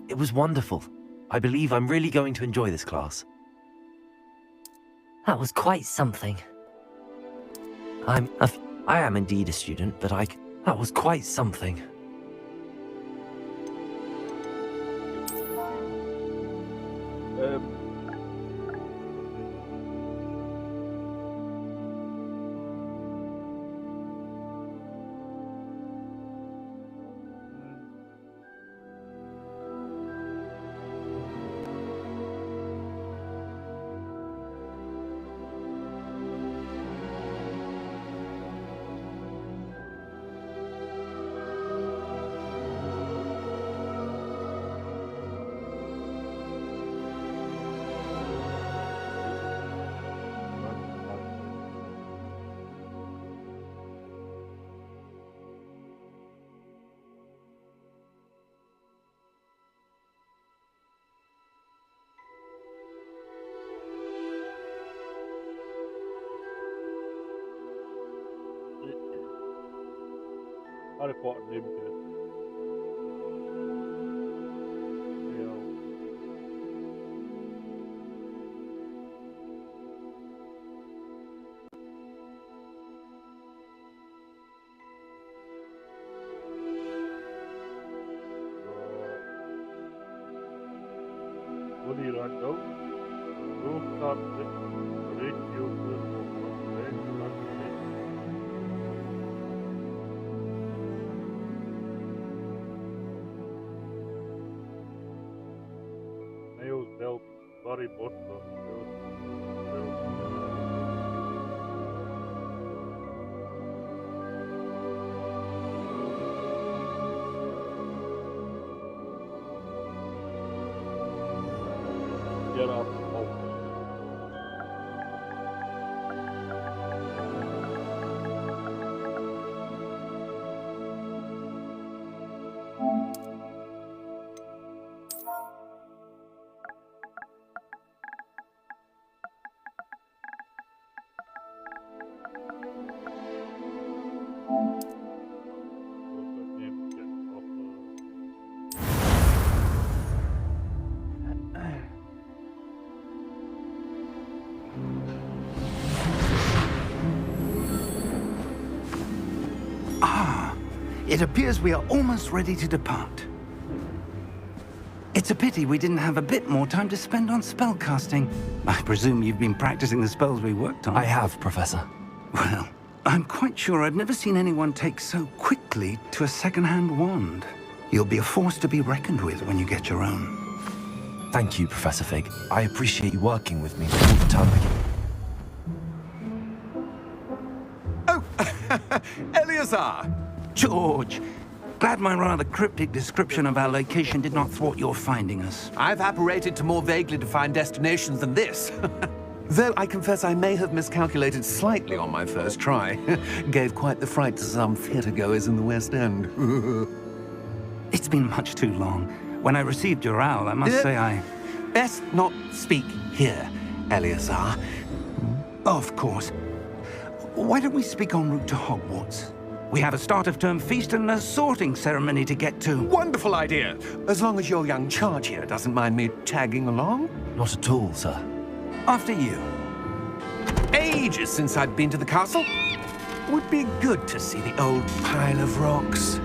It was wonderful. I believe I'm really going to enjoy this class. That was quite something. I am indeed a student, but that was quite something. Harry Potter name test. What do you run out? Don't start with radio. Help Barry Butler. Gerrard. It appears we are almost ready to depart. It's a pity we didn't have a bit more time to spend on spellcasting. I presume you've been practicing the spells we worked on. I have, Professor. Well, I'm quite sure I've never seen anyone take so quickly to a second-hand wand. You'll be a force to be reckoned with when you get your own. Thank you, Professor Fig. I appreciate you working with me all the time. Oh, Eleazar! George, glad my rather cryptic description of our location did not thwart your finding us. I've apparated to more vaguely defined destinations than this. Though I confess I may have miscalculated slightly on my first try. Gave quite the fright to some theatre-goers in the West End. It's been much too long. When I received your owl, I must say I... Best not speak here, Eleazar. Of course. Why don't we speak en route to Hogwarts? We have a start-of-term feast and a sorting ceremony to get to. Wonderful idea! As long as your young charge here doesn't mind me tagging along. Not at all, sir. After you. Ages since I'd been to the castle. Would be good to see the old pile of rocks.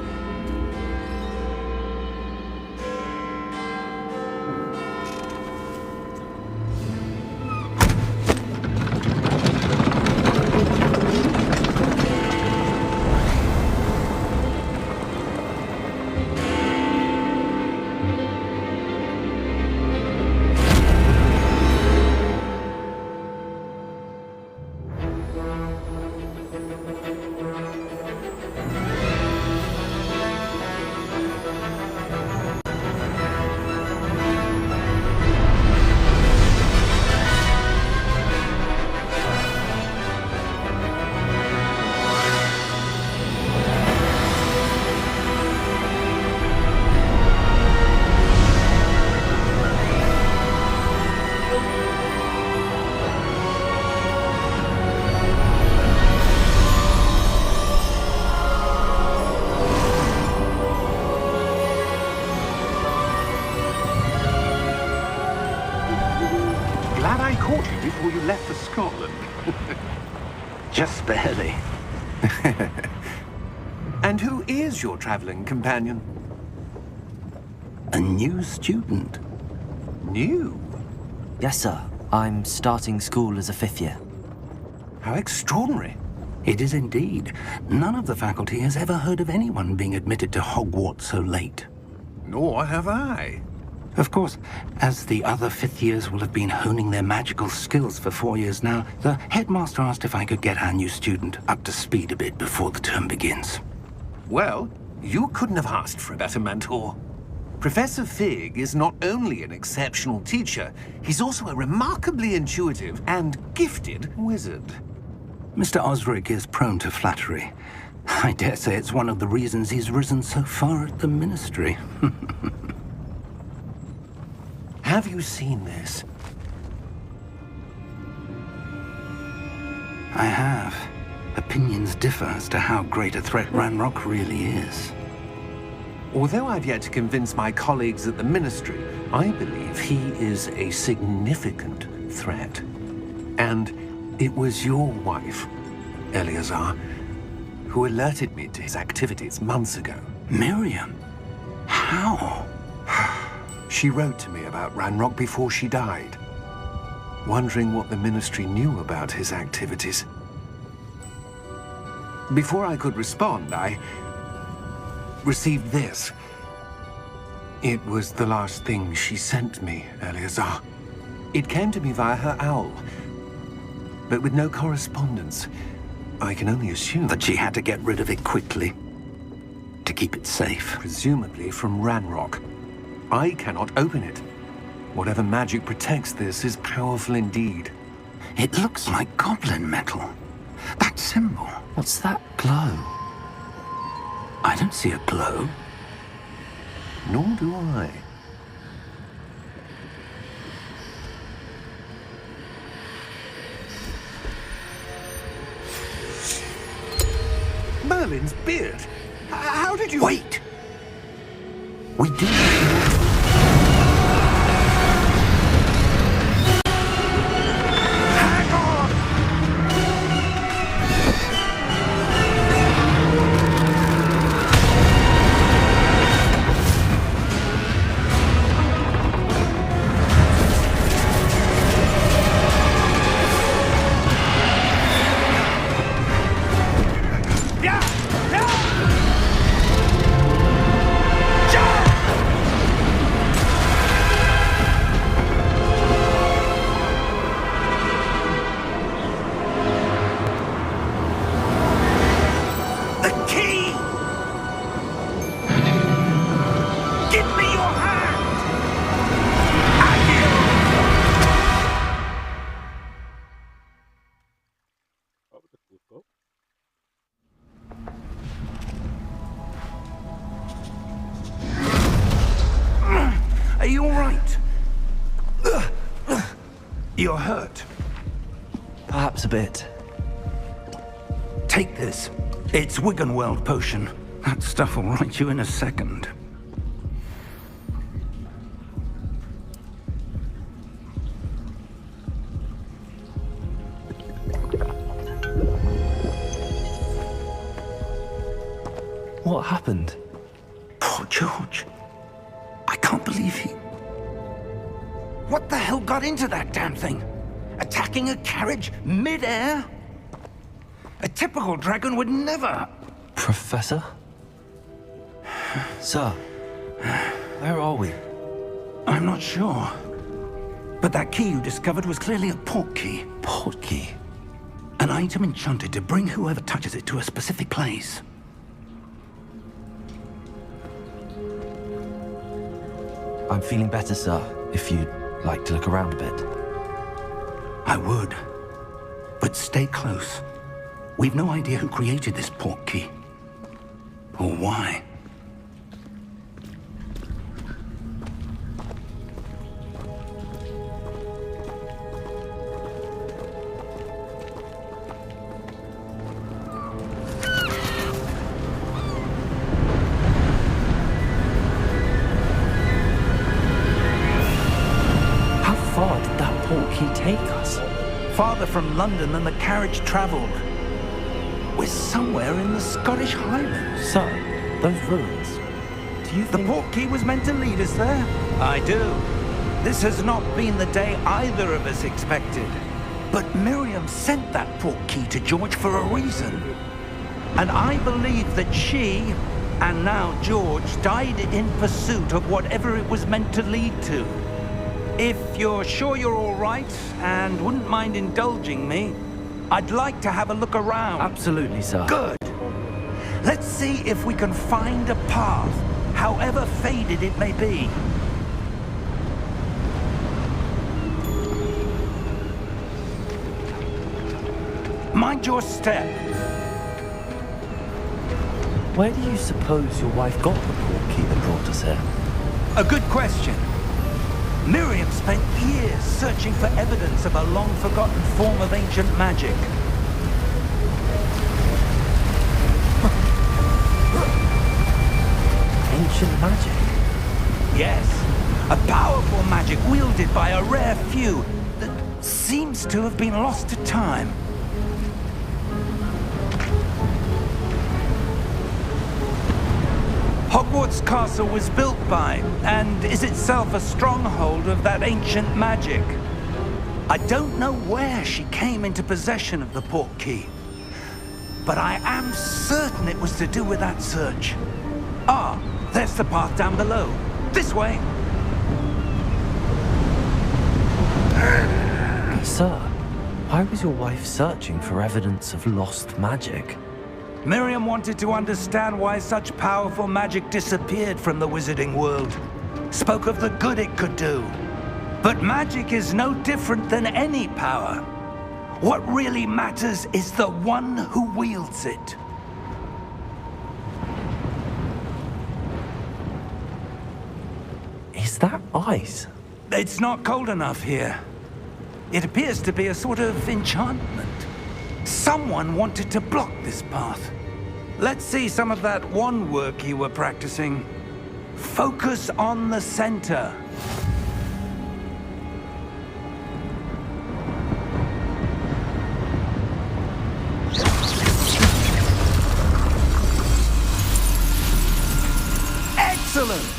caught you before you left for Scotland. Just barely. And who is your traveling companion? A new student. New? Yes, sir. I'm starting school as a 5th year. How extraordinary. It is indeed. None of the faculty has ever heard of anyone being admitted to Hogwarts so late. Nor have I. Of course, as the other 5th years will have been honing their magical skills for 4 years now, the headmaster asked if I could get our new student up to speed a bit before the term begins. Well, you couldn't have asked for a better mentor. Professor Fig is not only an exceptional teacher, he's also a remarkably intuitive and gifted wizard. Mr. Osric is prone to flattery. I dare say it's one of the reasons he's risen so far at the Ministry. Have you seen this? I have. Opinions differ as to how great a threat Ranrock really is. Although I've yet to convince my colleagues at the Ministry, I believe he is a significant threat. And it was your wife, Eleazar, who alerted me to his activities months ago. Miriam? How? She wrote to me about Ranrock before she died, wondering what the Ministry knew about his activities. Before I could respond, I received this. It was the last thing she sent me, Eleazar. It came to me via her owl, but with no correspondence. I can only assume That she had to get rid of it quickly to keep it safe. presumably from Ranrock. I cannot open it. Whatever magic protects this is powerful indeed. It looks like goblin metal. That symbol. What's that glow? I don't see a glow. Nor do I. Merlin's beard! How did you... Wait! We do. Hang on! Are you all right? You're hurt. Perhaps a bit. Take this. It's Wiggenweld potion. That stuff will right you in a second. What happened? Poor George. I can't believe he... What the hell got into that damn thing? Attacking a carriage mid-air? A typical dragon would never... Professor? Sir, where are we? I'm not sure. But that key you discovered was clearly a port key. Port key? An item enchanted to bring whoever touches it to a specific place. I'm feeling better, sir, if you'd like to look around a bit. I would. But stay close. We've no idea who created this port key. Or why. How far did that port he take us? Farther from London than the carriage travelled. We're somewhere in the Scottish Highlands. Sir, those ruins. Do you The think... portkey was meant to lead us there? I do. This has not been the day either of us expected. But Miriam sent that portkey to George for a reason. And I believe that she, and now George, died in pursuit of whatever it was meant to lead to. If you're sure you're all right, and wouldn't mind indulging me, I'd like to have a look around. Absolutely, sir. Good. Let's see if we can find a path, however faded it may be. Mind your step. Where do you suppose your wife got the portkey that brought us here? A good question. Miriam spent years searching for evidence of a long-forgotten form of ancient magic. Ancient magic? Yes, a powerful magic wielded by a rare few that seems to have been lost to time. Hogwarts Castle was built by, and is itself a stronghold of that ancient magic. I don't know where she came into possession of the portkey, but I am certain it was to do with that search. Ah, there's the path down below. This way. Sir, why was your wife searching for evidence of lost magic? Miriam wanted to understand why such powerful magic disappeared from the wizarding world. Spoke of the good it could do. But magic is no different than any power. What really matters is the one who wields it. Is that ice? It's not cold enough here. It appears to be a sort of enchantment. Someone wanted to block this path. Let's see some of that wand work you were practicing. Focus on the center. Excellent!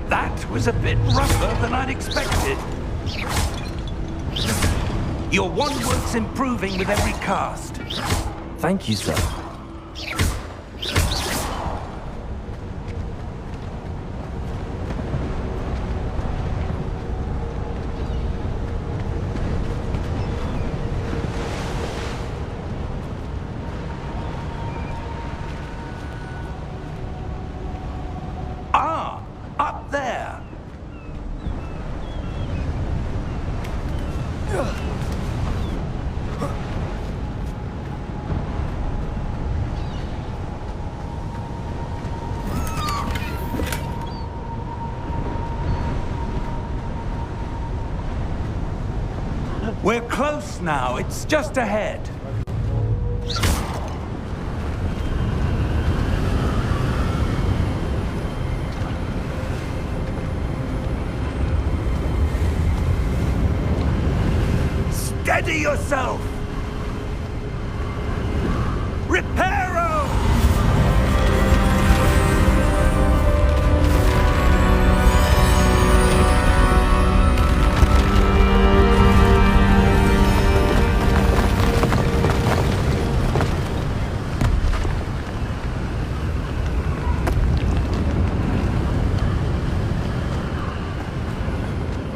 That was a bit rougher than I'd expected. Your wand work's improving with every cast. Thank you, sir. Ah, up there. We're close now. It's just ahead. Steady yourself! Reparo!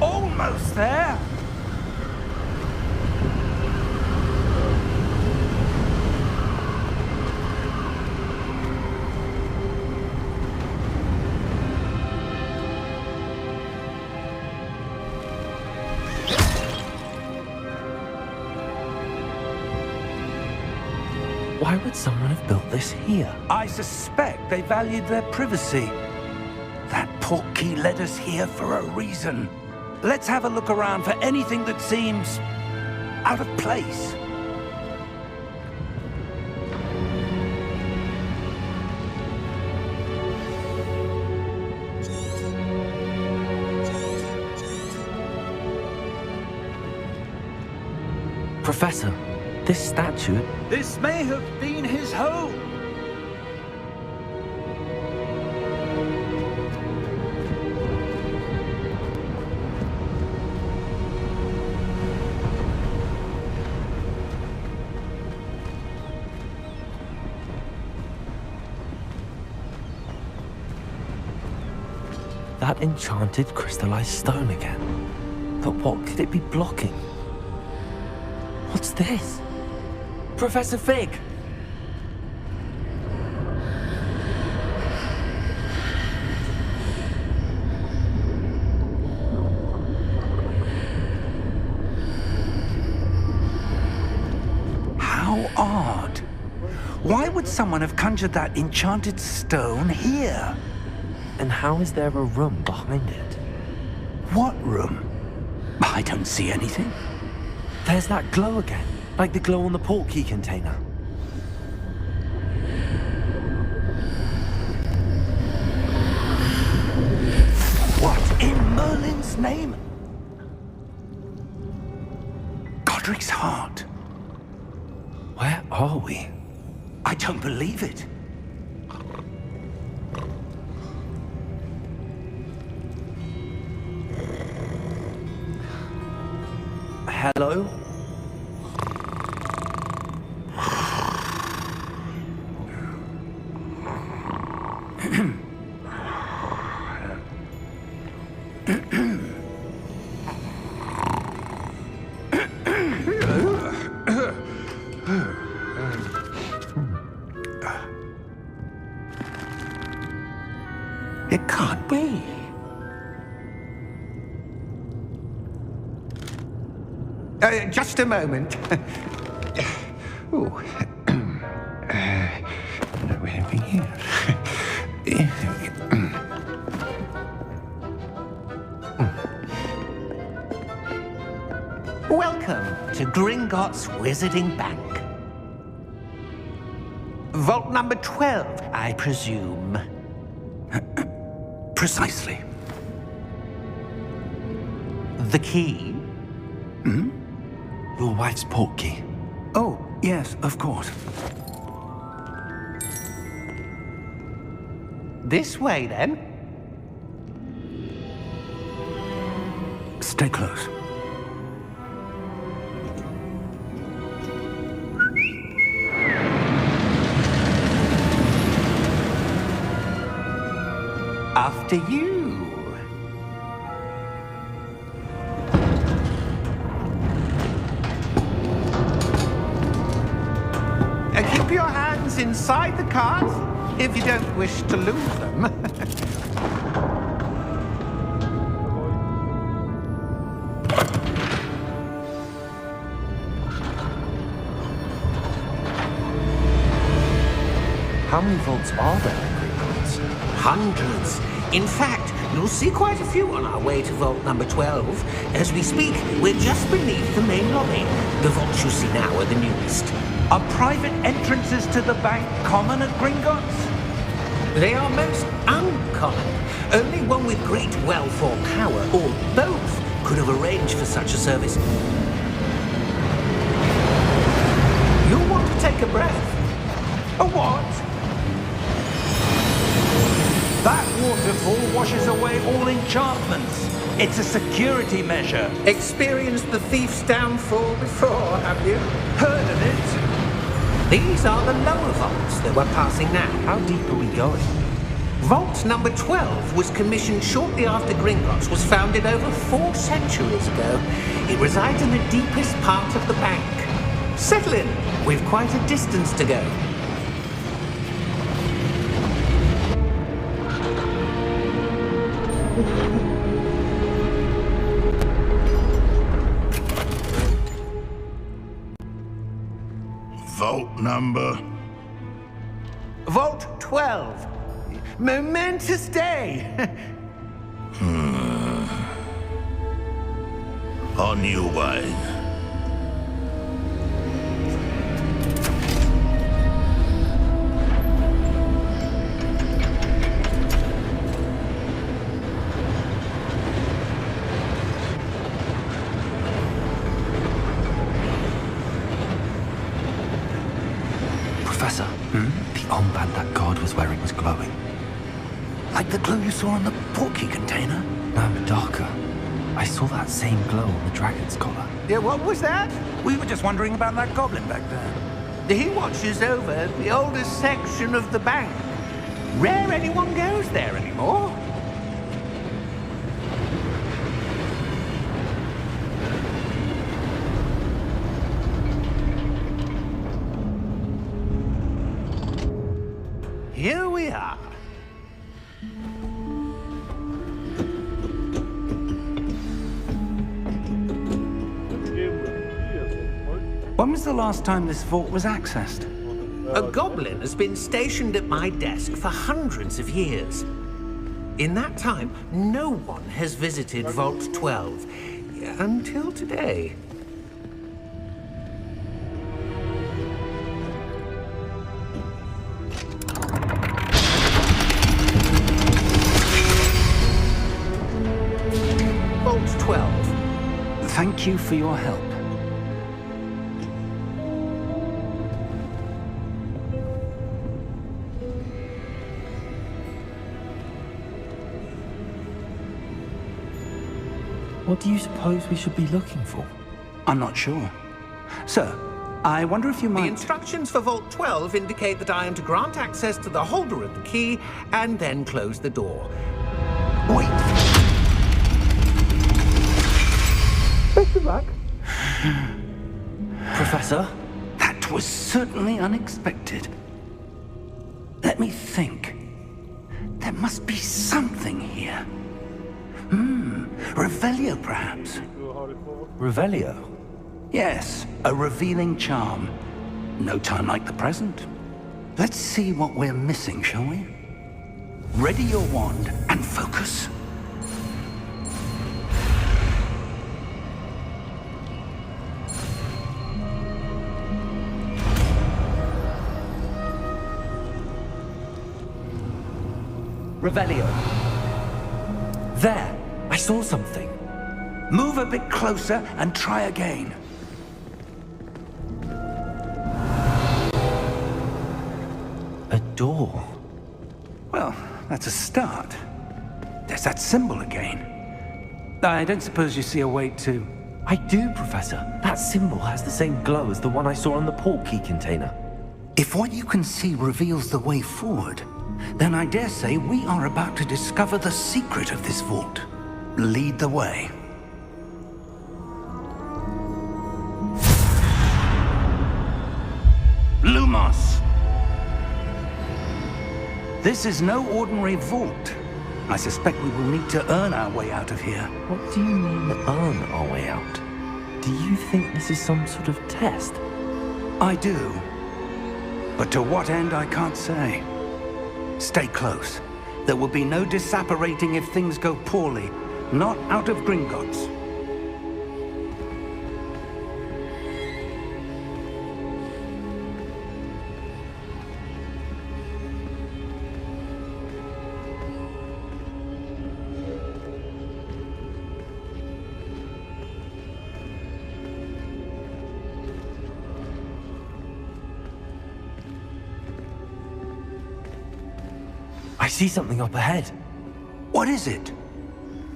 Almost there! Why would someone have built this here? I suspect they valued their privacy. That portkey led us here for a reason. Let's have a look around for anything that seems out of place. Professor, this statue... This may have been his home. That enchanted crystallized stone again. But what could it be blocking? What's this? Professor Fig! How odd. Why would someone have conjured that enchanted stone here? And how is there a room behind it? What room? I don't see anything. There's that glow again, like the glow on the portkey container. What in Merlin's name? Godric's heart. Where are we? I don't believe it. Hello? It can't be. Just a moment. Ooh. Anything here? Welcome to Gringotts Wizarding Bank. Vault number 12, I presume. Precisely. The key? Your wife's portkey. Oh, yes, of course. This way, then. Stay close. After you. Keep your hands inside the cart if you don't wish to lose them. How many vaults are there in Gringotts? Hundreds. In fact, you'll see quite a few on our way to vault number 12. As we speak, we're just beneath the main lobby. The vaults you see now are the newest. Are private entrances to the bank common at Gringotts? They are most uncommon. Only one with great wealth or power, or both, could have arranged for such a service. You'll want to take a breath. A what? That waterfall washes away all enchantments. It's a security measure. Experienced the thief's downfall before, have you? Heard of it? These are the lower vaults that we're passing now. How deep are we going? Vault number 12 was commissioned shortly after Gringotts was founded over 4 centuries ago. It resides in the deepest part of the bank. Settle in. We've quite a distance to go. Vault number? Vault 12. Momentous day. On your way. The armband that guard was wearing was glowing. Like the glow you saw on the porky container? No, darker. I saw that same glow on the dragon's collar. Yeah, what was that? We were just wondering about that goblin back there. He watches over the oldest section of the bank. Rare anyone goes there anymore. Here we are. When was the last time this vault was accessed? A goblin has been stationed at my desk for hundreds of years. In that time, no one has visited Vault 12 until today. Vault 12. Thank you for your help. What do you suppose we should be looking for? I'm not sure. Sir, I wonder if you The might... instructions for Vault 12 indicate that I am to grant access to the holder of the key and then close the door. Wait! Best of luck. Professor? That was certainly unexpected. Let me think. There must be something here. Revelio, perhaps? Revelio? Yes, a revealing charm. No time like the present. Let's see what we're missing, shall we? Ready your wand and focus. Revelio. There! I saw something. Move a bit closer and try again. A door. Well, that's a start. There's that symbol again. I don't suppose you see a way to... I do, Professor. That symbol has the same glow as the one I saw on the port key container. If what you can see reveals the way forward, then I dare say we are about to discover the secret of this vault. Lead the way. Lumos! This is no ordinary vault. I suspect we will need to earn our way out of here. What do you mean, earn our way out? Do you think this is some sort of test? I do. But to what end, I can't say. Stay close. There will be no disapparating if things go poorly. Not out of Gringotts. I see something up ahead. What is it?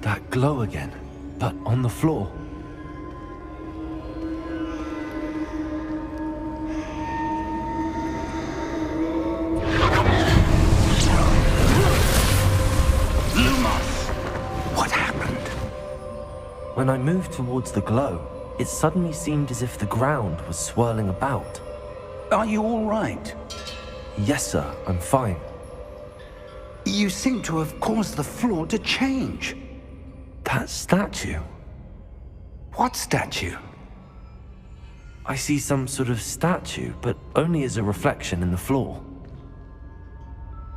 That glow again, but on the floor. Lumos! What happened? When I moved towards the glow, it suddenly seemed as if the ground was swirling about. Are you all right? Yes, sir, I'm fine. You seem to have caused the floor to change. That statue. What statue? I see some sort of statue, but only as a reflection in the floor.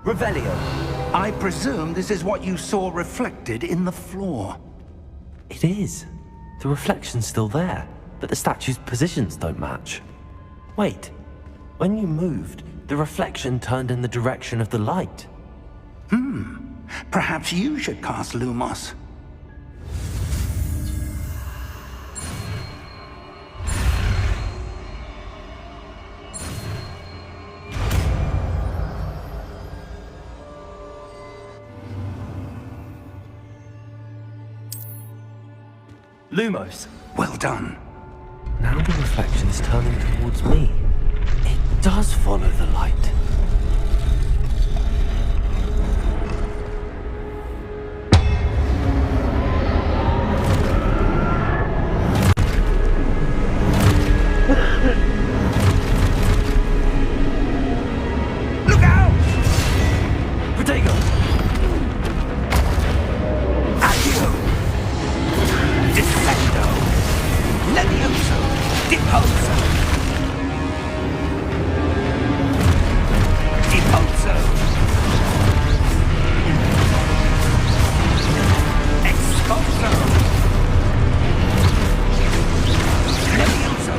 Revelio. I presume this is what you saw reflected in the floor. It is. The reflection's still there, but the statue's positions don't match. Wait. When you moved, the reflection turned in the direction of the light. Perhaps you should cast Lumos. Lumos. Well done. Now the reflection's turning towards me. It does follow the light. Look out! Protego! Accio! Descendo! Levioso! Deposo! Deposo! Expulso! Levioso!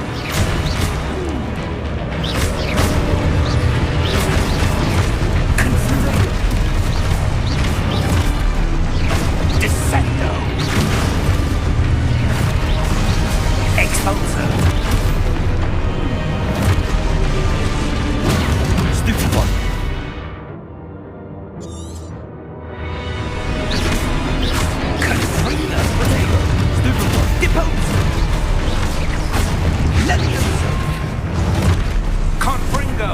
Descendo! Expulso! Stupefy! Confringo! Stupefy! Deposo! Levioso! Confringo!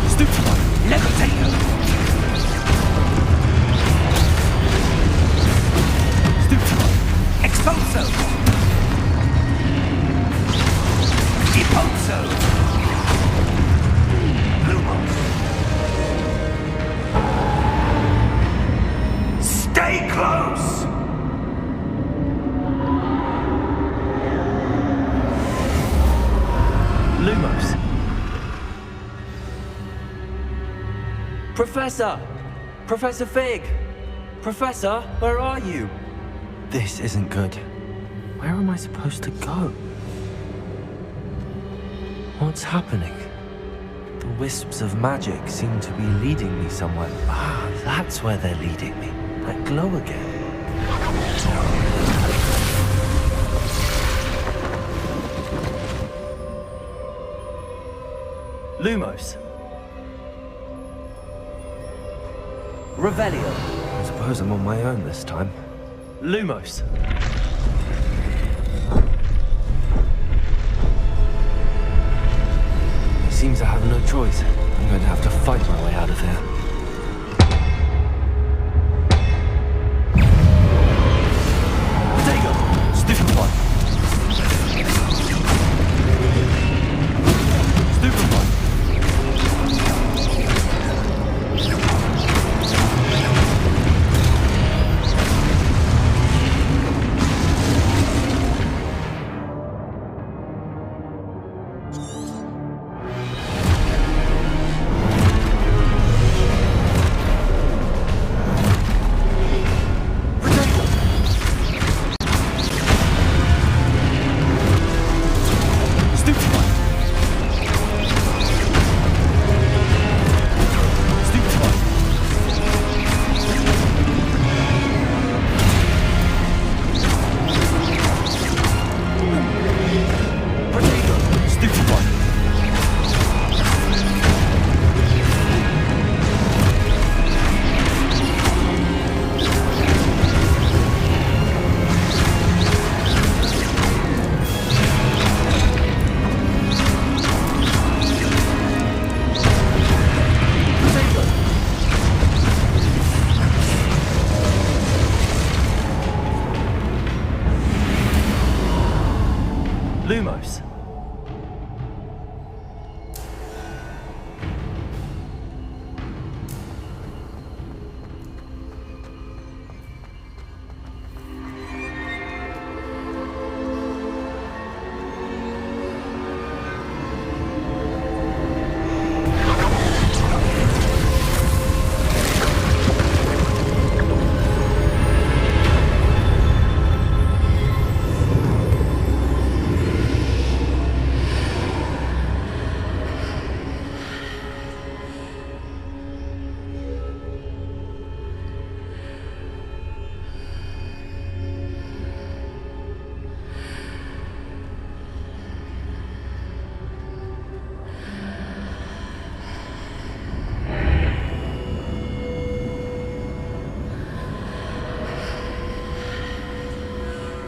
Stupefy! Levitato! Stupefy! Expulso! Deposo! Lumos! Stay close! Lumos. Professor! Professor Fig! Professor, where are you? This isn't good. Where am I supposed to go? What's happening? The wisps of magic seem to be leading me somewhere. Ah, that's where they're leading me. That glow again. Lumos. Revelio. I suppose I'm on my own this time. Lumos. It seems I have no choice. I'm going to have to fight my way out of here. Protego! Stupefy! Stupefy!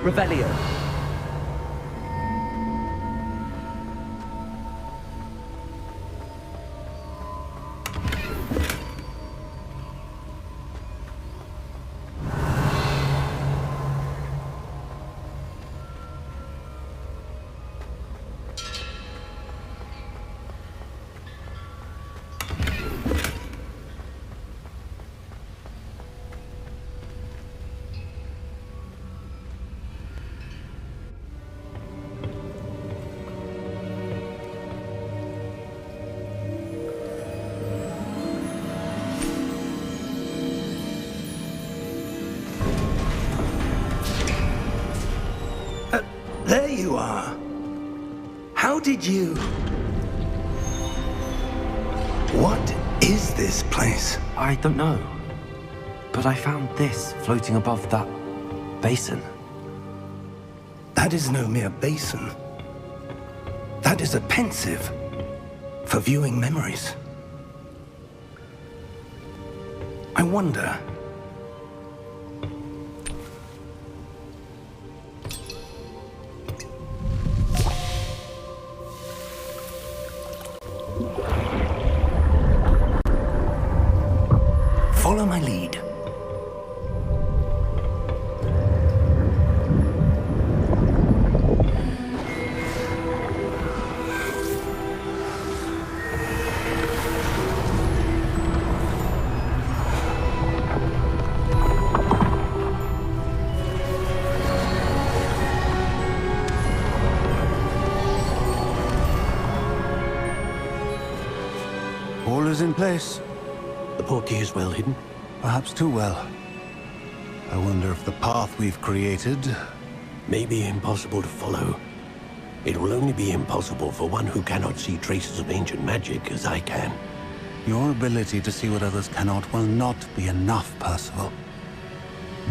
Revelio. There you are. How did you... What is this place? I don't know. But I found this floating above that basin. That is no mere basin. That is a pensive for viewing memories. I wonder... Follow my lead. All is in place. The portkey is well hidden. Perhaps too well. I wonder if the path we've created... May be impossible to follow. It will only be impossible for one who cannot see traces of ancient magic as I can. Your ability to see what others cannot will not be enough, Percival.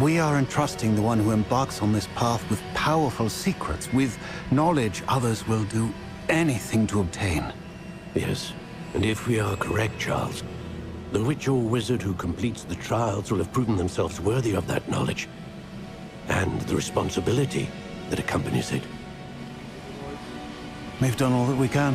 We are entrusting the one who embarks on this path with powerful secrets, with knowledge others will do anything to obtain. Yes, and if we are correct, Charles, the witch or wizard who completes the trials will have proven themselves worthy of that knowledge, and the responsibility that accompanies it. We've done all that we can.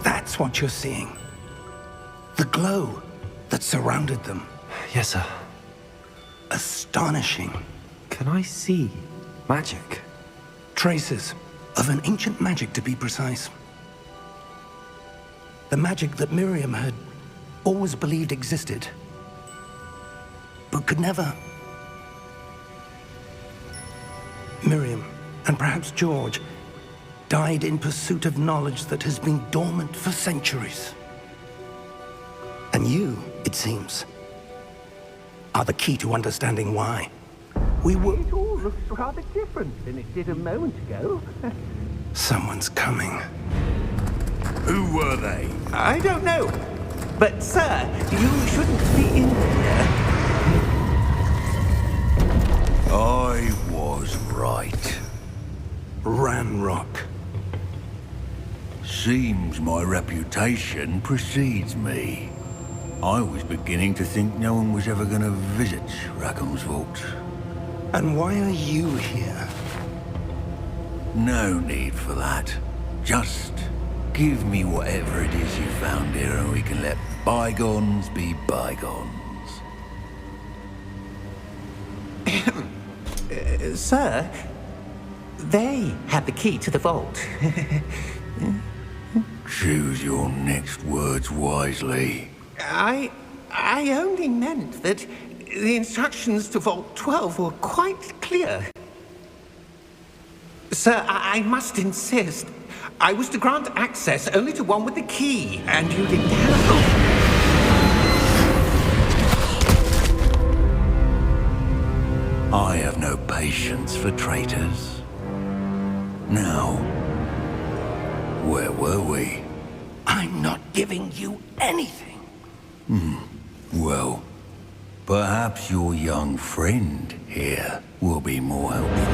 That's what you're seeing. The glow that surrounded them. Yes, sir. Astonishing. Can I see magic? Traces of an ancient magic, to be precise. The magic that Miriam had always believed existed, but could never. Miriam, and perhaps George, died in pursuit of knowledge that has been dormant for centuries. And you, it seems, are the key to understanding why. We were... It all looks rather different than it did a moment ago. Someone's coming. Who were they? I don't know. But, sir, you shouldn't be in here. I was right. Ranrock. Seems my reputation precedes me. I was beginning to think no one was ever going to visit Rackham's vault. And why are you here? No need for that. Just give me whatever it is you found here and we can let bygones be bygones. Sir, they had the key to the vault. Choose your next words wisely. I only meant that the instructions to Vault 12 were quite clear. Sir, I must insist. I was to grant access only to one with the key, and you didn't have... I have no patience for traitors. Now, where were we? I'm not giving you anything. Well, perhaps your young friend here will be more helpful.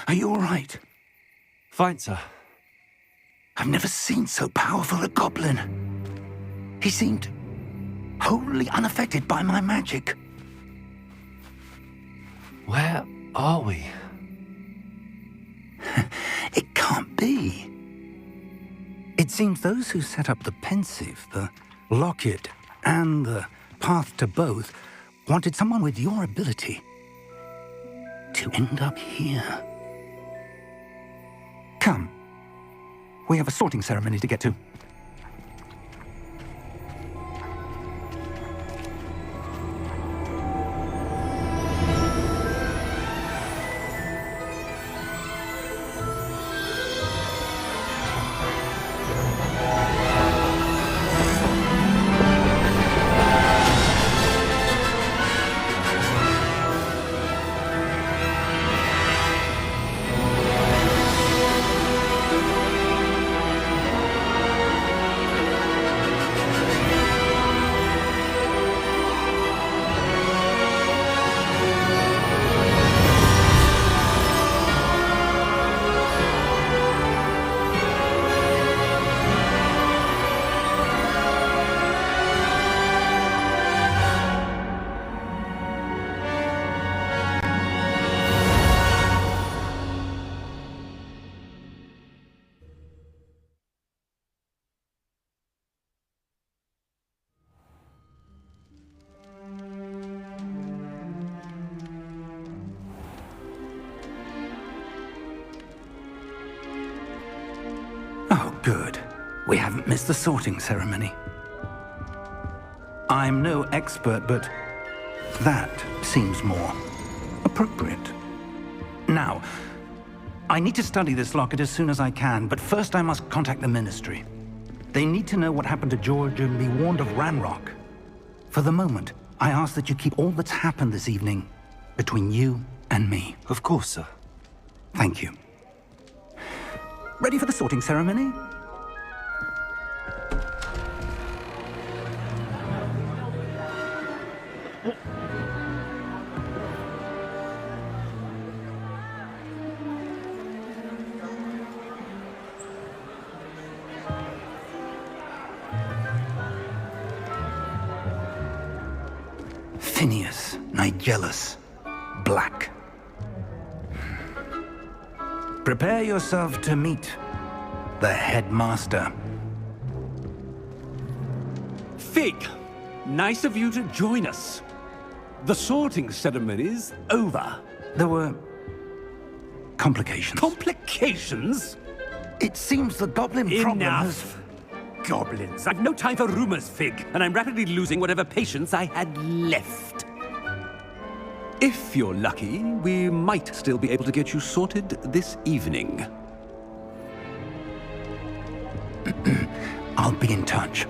Are you all right? Fine, sir. I've never seen so powerful a goblin. He seemed wholly unaffected by my magic. Where are we? It can't be. It seems those who set up the pensive, the locket, and the path to both wanted someone with your ability to end up here. Come. We have a sorting ceremony to get to. Oh, good. We haven't missed the sorting ceremony. I'm no expert, but that seems more appropriate. Now, I need to study this locket as soon as I can, but first I must contact the Ministry. They need to know what happened to George and be warned of Ranrock. For the moment, I ask that you keep all that's happened this evening between you and me. Of course, sir. Thank you. Ready for the sorting ceremony? Phineas, Nigellus, Black. Prepare yourself to meet the headmaster. Fig, nice of you to join us. The sorting ceremony's over. There were complications. Complications? It seems the goblin problem has... Enough. Goblins. I've no time for rumors, Fig, and I'm rapidly losing whatever patience I had left. If you're lucky, we might still be able to get you sorted this evening. I'll be in touch.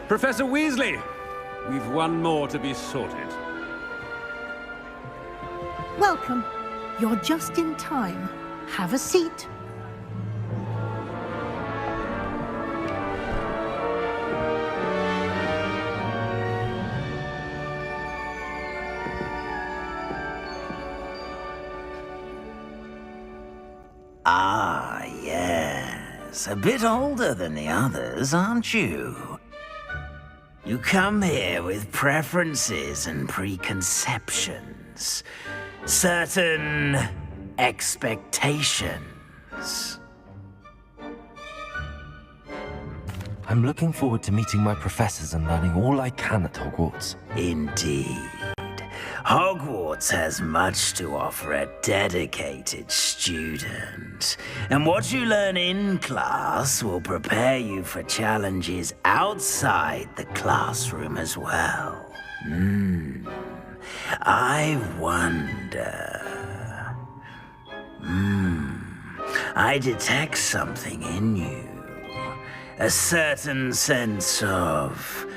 Professor Weasley, we've one more to be sorted. Welcome. You're just in time. Have a seat. Ah, yes. A bit older than the others, aren't you? You come here with preferences and preconceptions. Certain expectations. I'm looking forward to meeting my professors and learning all I can at Hogwarts. Indeed. Hogwarts has much to offer a dedicated student. And what you learn in class will prepare you for challenges outside the classroom as well. I wonder... I detect something in you. A certain sense of...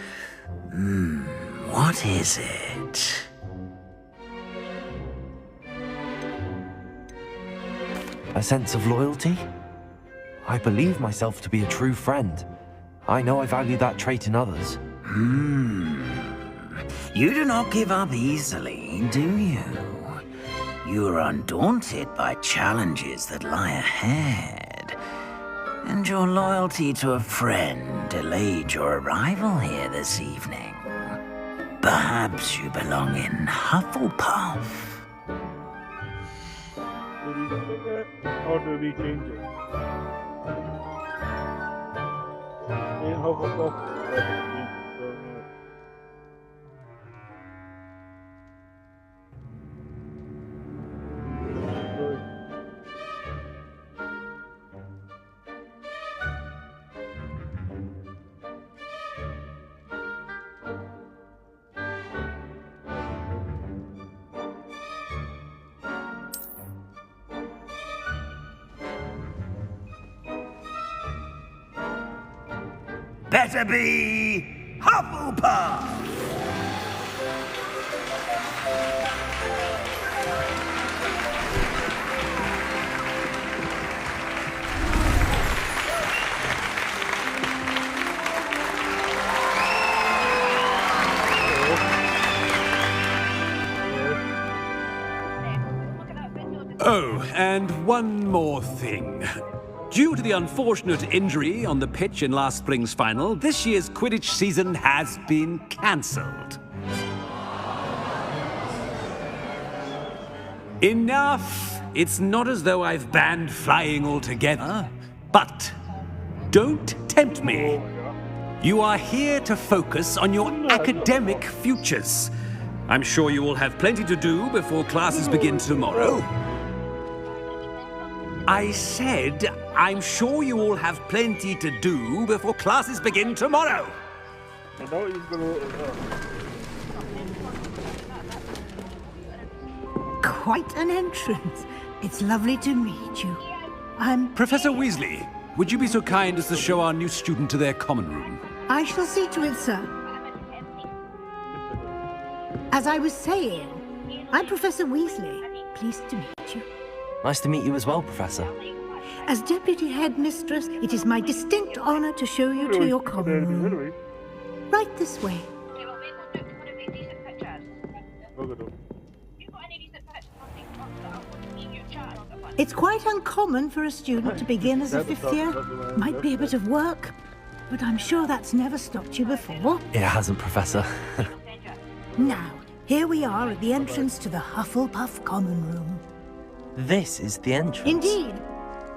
what is it? A sense of loyalty? I believe myself to be a true friend. I know I value that trait in others. You do not give up easily, do you? You are undaunted by challenges that lie ahead. And your loyalty to a friend delayed your arrival here this evening. Perhaps you belong in Hufflepuff. Did he stick it? Or did he change it? In Hufflepuff. Better be Hufflepuff! Oh, and one more thing. Due to the unfortunate injury on the pitch in last spring's final, this year's Quidditch season has been cancelled. Enough! It's not as though I've banned flying altogether. But don't tempt me. You are here to focus on your academic futures. I'm sure you will have plenty to do before classes begin tomorrow. I said, I'm sure you all have plenty to do before classes begin tomorrow. I know he's gonna. Quite an entrance. It's lovely to meet you. I'm... Professor Weasley, would you be so kind as to show our new student to their common room? I shall see to it, sir. As I was saying, I'm Professor Weasley. Pleased to meet you. Nice to meet you as well, Professor. As Deputy Headmistress, it is my distinct honor to show you to your common room. Right this way. It's quite uncommon for a student to begin as a fifth year. Might be a bit of work, but I'm sure that's never stopped you before. It hasn't, Professor. Now, here we are at the entrance to the Hufflepuff common room. This is the entrance. Indeed.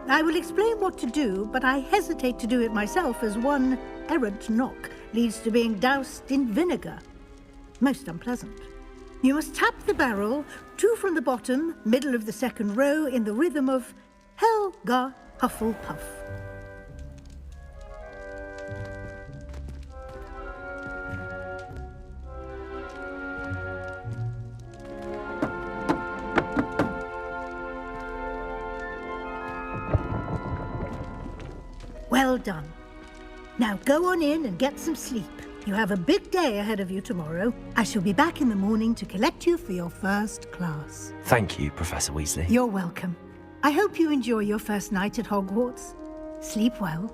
I will explain what to do, but I hesitate to do it myself as one errant knock leads to being doused in vinegar. Most unpleasant. You must tap the barrel, 2 from the bottom, middle of the second row, in the rhythm of Helga Hufflepuff. Well done. Now go on in and get some sleep. You have a big day ahead of you tomorrow. I shall be back in the morning to collect you for your first class. Thank you, Professor Weasley. You're welcome. I hope you enjoy your first night at Hogwarts. Sleep well.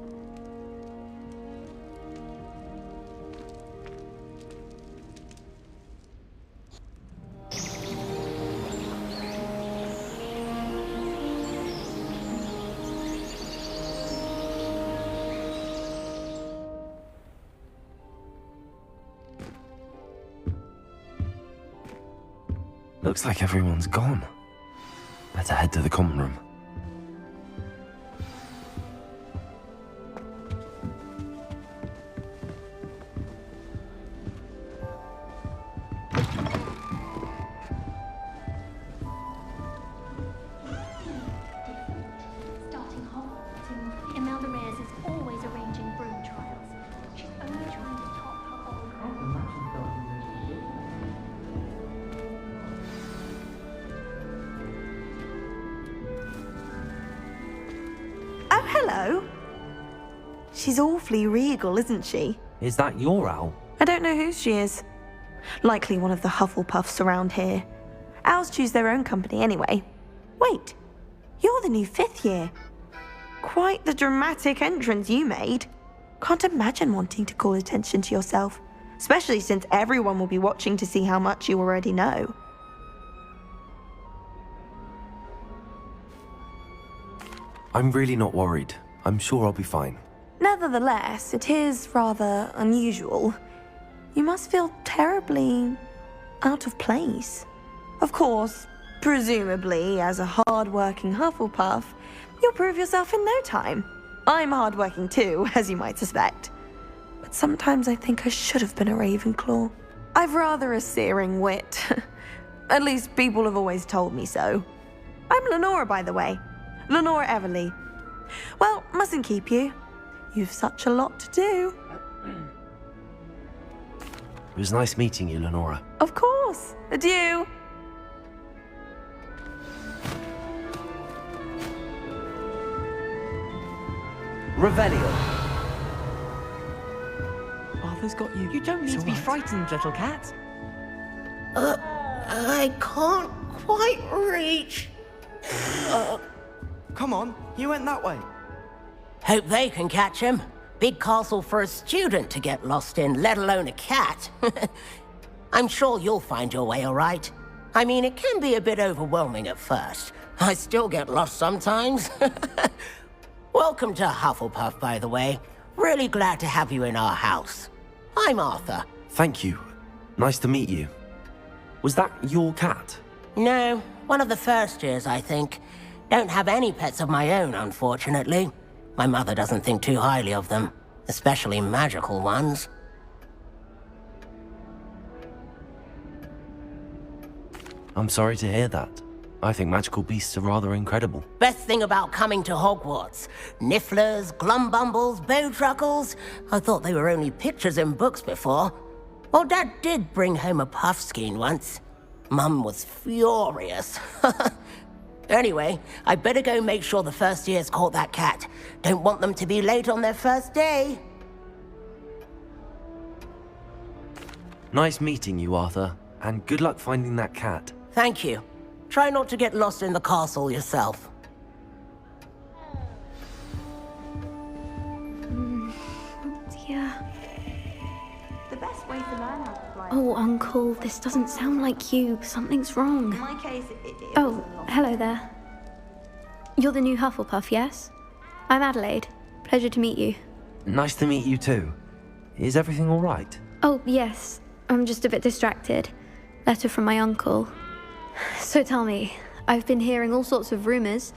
Looks like everyone's gone. Better head to the common room. Starting Hogwarts, Imelda Reyes is always arranging broom trials. She's only trying to top her old Oh, hello. She's awfully regal, isn't she? Is that your owl? I don't know who she is. Likely one of the Hufflepuffs around here. Owls choose their own company anyway. Wait, You're the new 5th year. Quite the dramatic entrance you made. Can't imagine wanting to call attention to yourself, especially since everyone will be watching to see how much you already know. I'm really not worried. I'm sure I'll be fine. Nevertheless, it is rather unusual. You must feel terribly out of place. Of course, presumably, as a hard-working Hufflepuff, you'll prove yourself in no time. I'm hard-working too, as you might suspect. But sometimes I think I should have been a Ravenclaw. I've rather a searing wit. At least people have always told me so. I'm Lenora, by the way. Lenora Everly. Well, mustn't keep you. You've such a lot to do. It was nice meeting you, Lenora. Of course. Adieu. Revelio. Arthur's got you. You don't need to be frightened, little cat. I can't quite reach. Come on, you went that way. Hope they can catch him. Big castle for a student to get lost in, let alone a cat. I'm sure you'll find your way all right. I mean, it can be a bit overwhelming at first. I still get lost sometimes. Welcome to Hufflepuff, by the way. Really glad to have you in our house. I'm Arthur. Thank you. Nice to meet you. Was that your cat? No, one of the first years, I think. Don't have any pets of my own, unfortunately. My mother doesn't think too highly of them, especially magical ones. I'm sorry to hear that. I think magical beasts are rather incredible. Best thing about coming to Hogwarts. Nifflers, glumbumbles, bowtruckles. I thought they were only pictures in books before. Well, Dad did bring home a puffskein once. Mum was furious. Anyway, I better go make sure the first years caught that cat. Don't want them to be late on their first day. Nice meeting you, Arthur. And good luck finding that cat. Thank you. Try not to get lost in the castle yourself. Yeah. The best way to learn how to fly. Oh, Uncle, this doesn't sound like you. Something's wrong. In my case, it Oh, hello there. You're the new Hufflepuff, yes? I'm Adelaide. Pleasure to meet you. Nice to meet you too. Is everything all right? Oh, yes. I'm just a bit distracted. Letter from my uncle. So tell me, I've been hearing all sorts of rumors.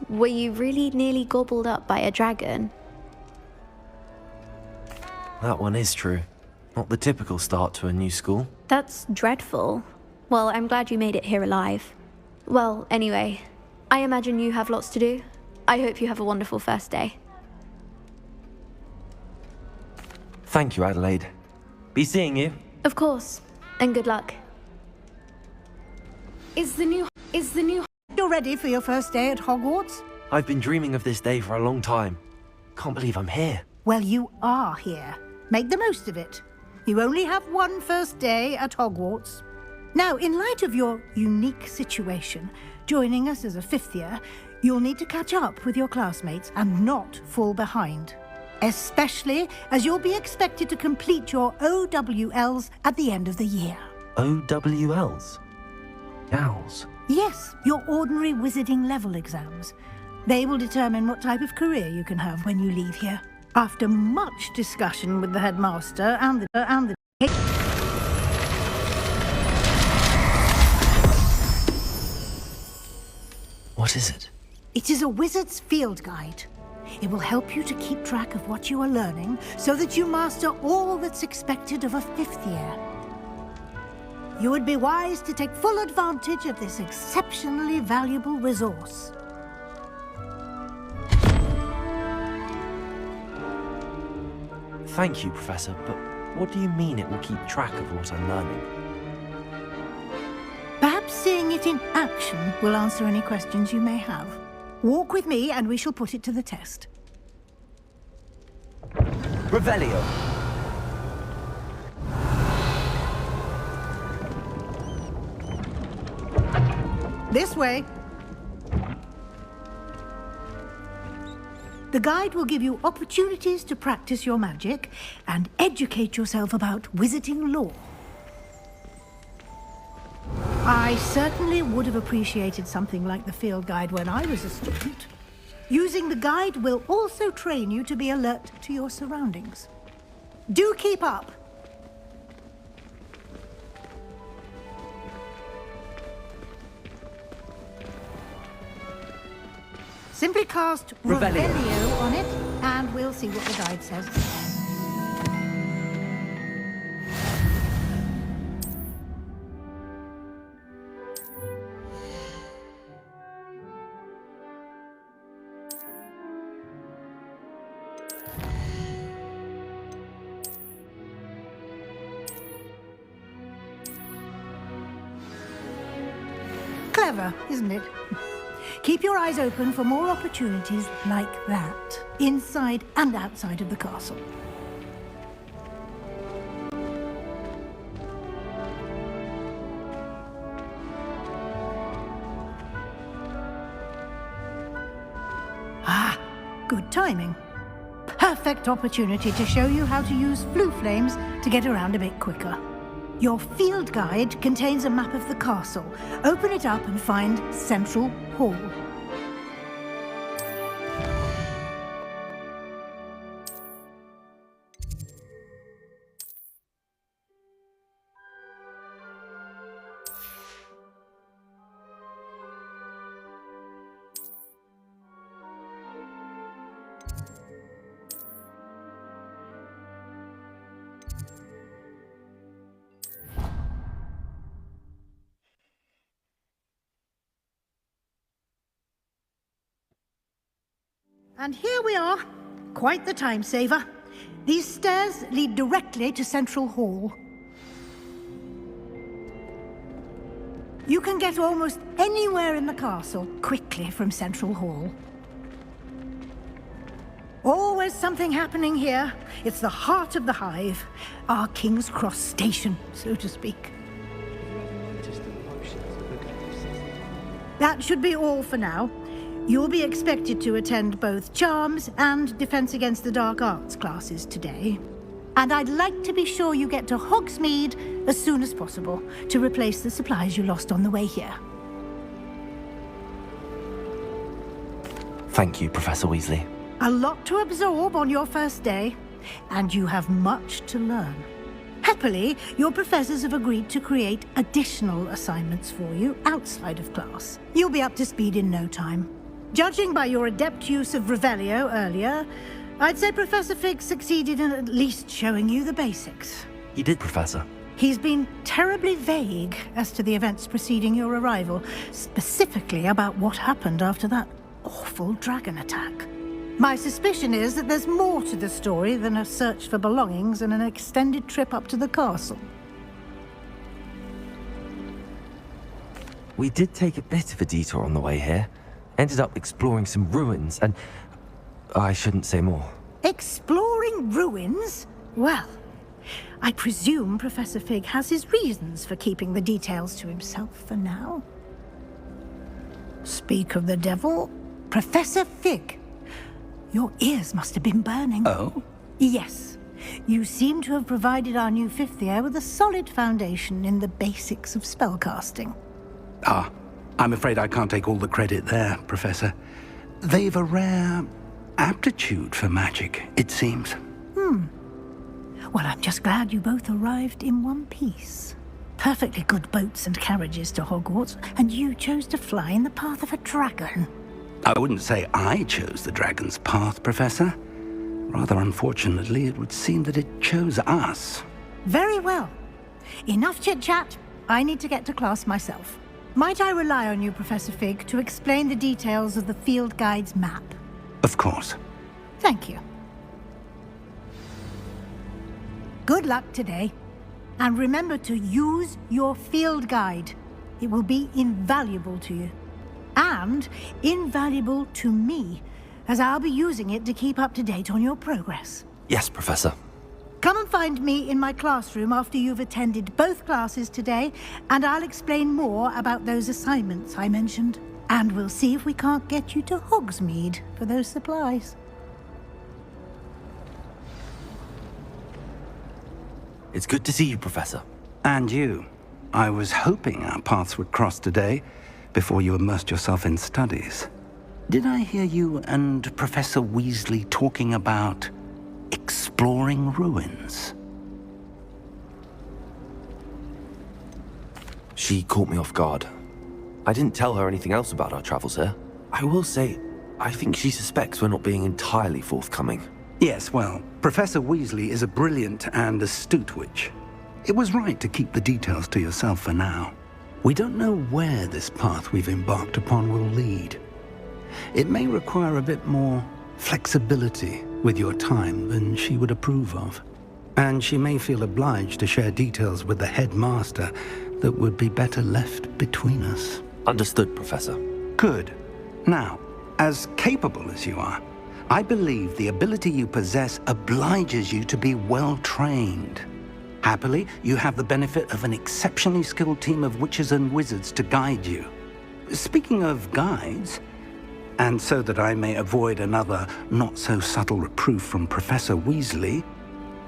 Were you really nearly gobbled up by a dragon? That one is true. Not the typical start to a new school. That's dreadful. Well, I'm glad you made it here alive. Well, anyway, I imagine you have lots to do. I hope you have a wonderful first day. Thank you, Adelaide. Be seeing you. Of course, and good luck. Is the new... You're ready for your first day at Hogwarts? I've been dreaming of this day for a long time. Can't believe I'm here. Well, you are here. Make the most of it. You only have one first day at Hogwarts. Now, in light of your unique situation, joining us as a 5th year, you'll need to catch up with your classmates and not fall behind. Especially as you'll be expected to complete your OWLs at the end of the year. OWLs? Owls? Yes, your ordinary wizarding level exams. They will determine what type of career you can have when you leave here. After much discussion with the headmaster and the What is it? It is a wizard's field guide. It will help you to keep track of what you are learning so that you master all that's expected of a 5th year. You would be wise to take full advantage of this exceptionally valuable resource. Thank you, Professor, but what do you mean it will keep track of what I'm learning? Perhaps seeing it in action will answer any questions you may have. Walk with me and we shall put it to the test. Revelio. This way. The guide will give you opportunities to practice your magic and educate yourself about wizarding lore. I certainly would have appreciated something like the field guide when I was a student. Using the guide will also train you to be alert to your surroundings. Do keep up! Simply cast Revelio on it, and we'll see what the guide says. Clever, isn't it? Keep your eyes open for more opportunities like that, inside and outside of the castle. Ah, good timing. Perfect opportunity to show you how to use flue flames to get around a bit quicker. Your field guide contains a map of the castle. Open it up and find Central Hall. And here we are. Quite the time saver. These stairs lead directly to Central Hall. You can get almost anywhere in the castle quickly from Central Hall. Always something happening here. It's the heart of the hive. Our King's Cross station, so to speak. That should be all for now. You'll be expected to attend both Charms and Defense Against the Dark Arts classes today. And I'd like to be sure you get to Hogsmeade as soon as possible to replace the supplies you lost on the way here. Thank you, Professor Weasley. A lot to absorb on your first day, and you have much to learn. Happily, your professors have agreed to create additional assignments for you outside of class. You'll be up to speed in no time. Judging by your adept use of Revelio earlier, I'd say Professor Fig succeeded in at least showing you the basics. He did, Professor. He's been terribly vague as to the events preceding your arrival, specifically about what happened after that awful dragon attack. My suspicion is that there's more to the story than a search for belongings and an extended trip up to the castle. We did take a bit of a detour on the way here. Ended up exploring some ruins, and I shouldn't say more. Exploring ruins? Well, I presume Professor Fig has his reasons for keeping the details to himself for now. Speak of the devil, Professor Fig. Your ears must have been burning. Oh? Yes. You seem to have provided our new fifth year with a solid foundation in the basics of spellcasting. Ah, I'm afraid I can't take all the credit there, Professor. They've a rare aptitude for magic, it seems. Well, I'm just glad you both arrived in one piece. Perfectly good boats and carriages to Hogwarts, and you chose to fly in the path of a dragon. I wouldn't say I chose the dragon's path, Professor. Rather unfortunately, it would seem that it chose us. Very well. Enough chit-chat. I need to get to class myself. Might I rely on you, Professor Fig, to explain the details of the field guide's map? Of course. Thank you. Good luck today. And remember to use your field guide. It will be invaluable to you. And invaluable to me, as I'll be using it to keep up to date on your progress. Yes, Professor. Come and find me in my classroom after you've attended both classes today, and I'll explain more about those assignments I mentioned. And we'll see if we can't get you to Hogsmeade for those supplies. It's good to see you, Professor. And you. I was hoping our paths would cross today, before you immersed yourself in studies. Did I hear you and Professor Weasley talking about exploring ruins? She caught me off guard. I didn't tell her anything else about our travels here. I will say, I think she suspects we're not being entirely forthcoming. Yes, well, Professor Weasley is a brilliant and astute witch. It was right to keep the details to yourself for now. We don't know where this path we've embarked upon will lead. It may require a bit more flexibility with your time than she would approve of. And she may feel obliged to share details with the headmaster that would be better left between us. Understood, Professor. Good. Now, as capable as you are, I believe the ability you possess obliges you to be well trained. Happily, you have the benefit of an exceptionally skilled team of witches and wizards to guide you. Speaking of guides, and so that I may avoid another not-so-subtle reproof from Professor Weasley,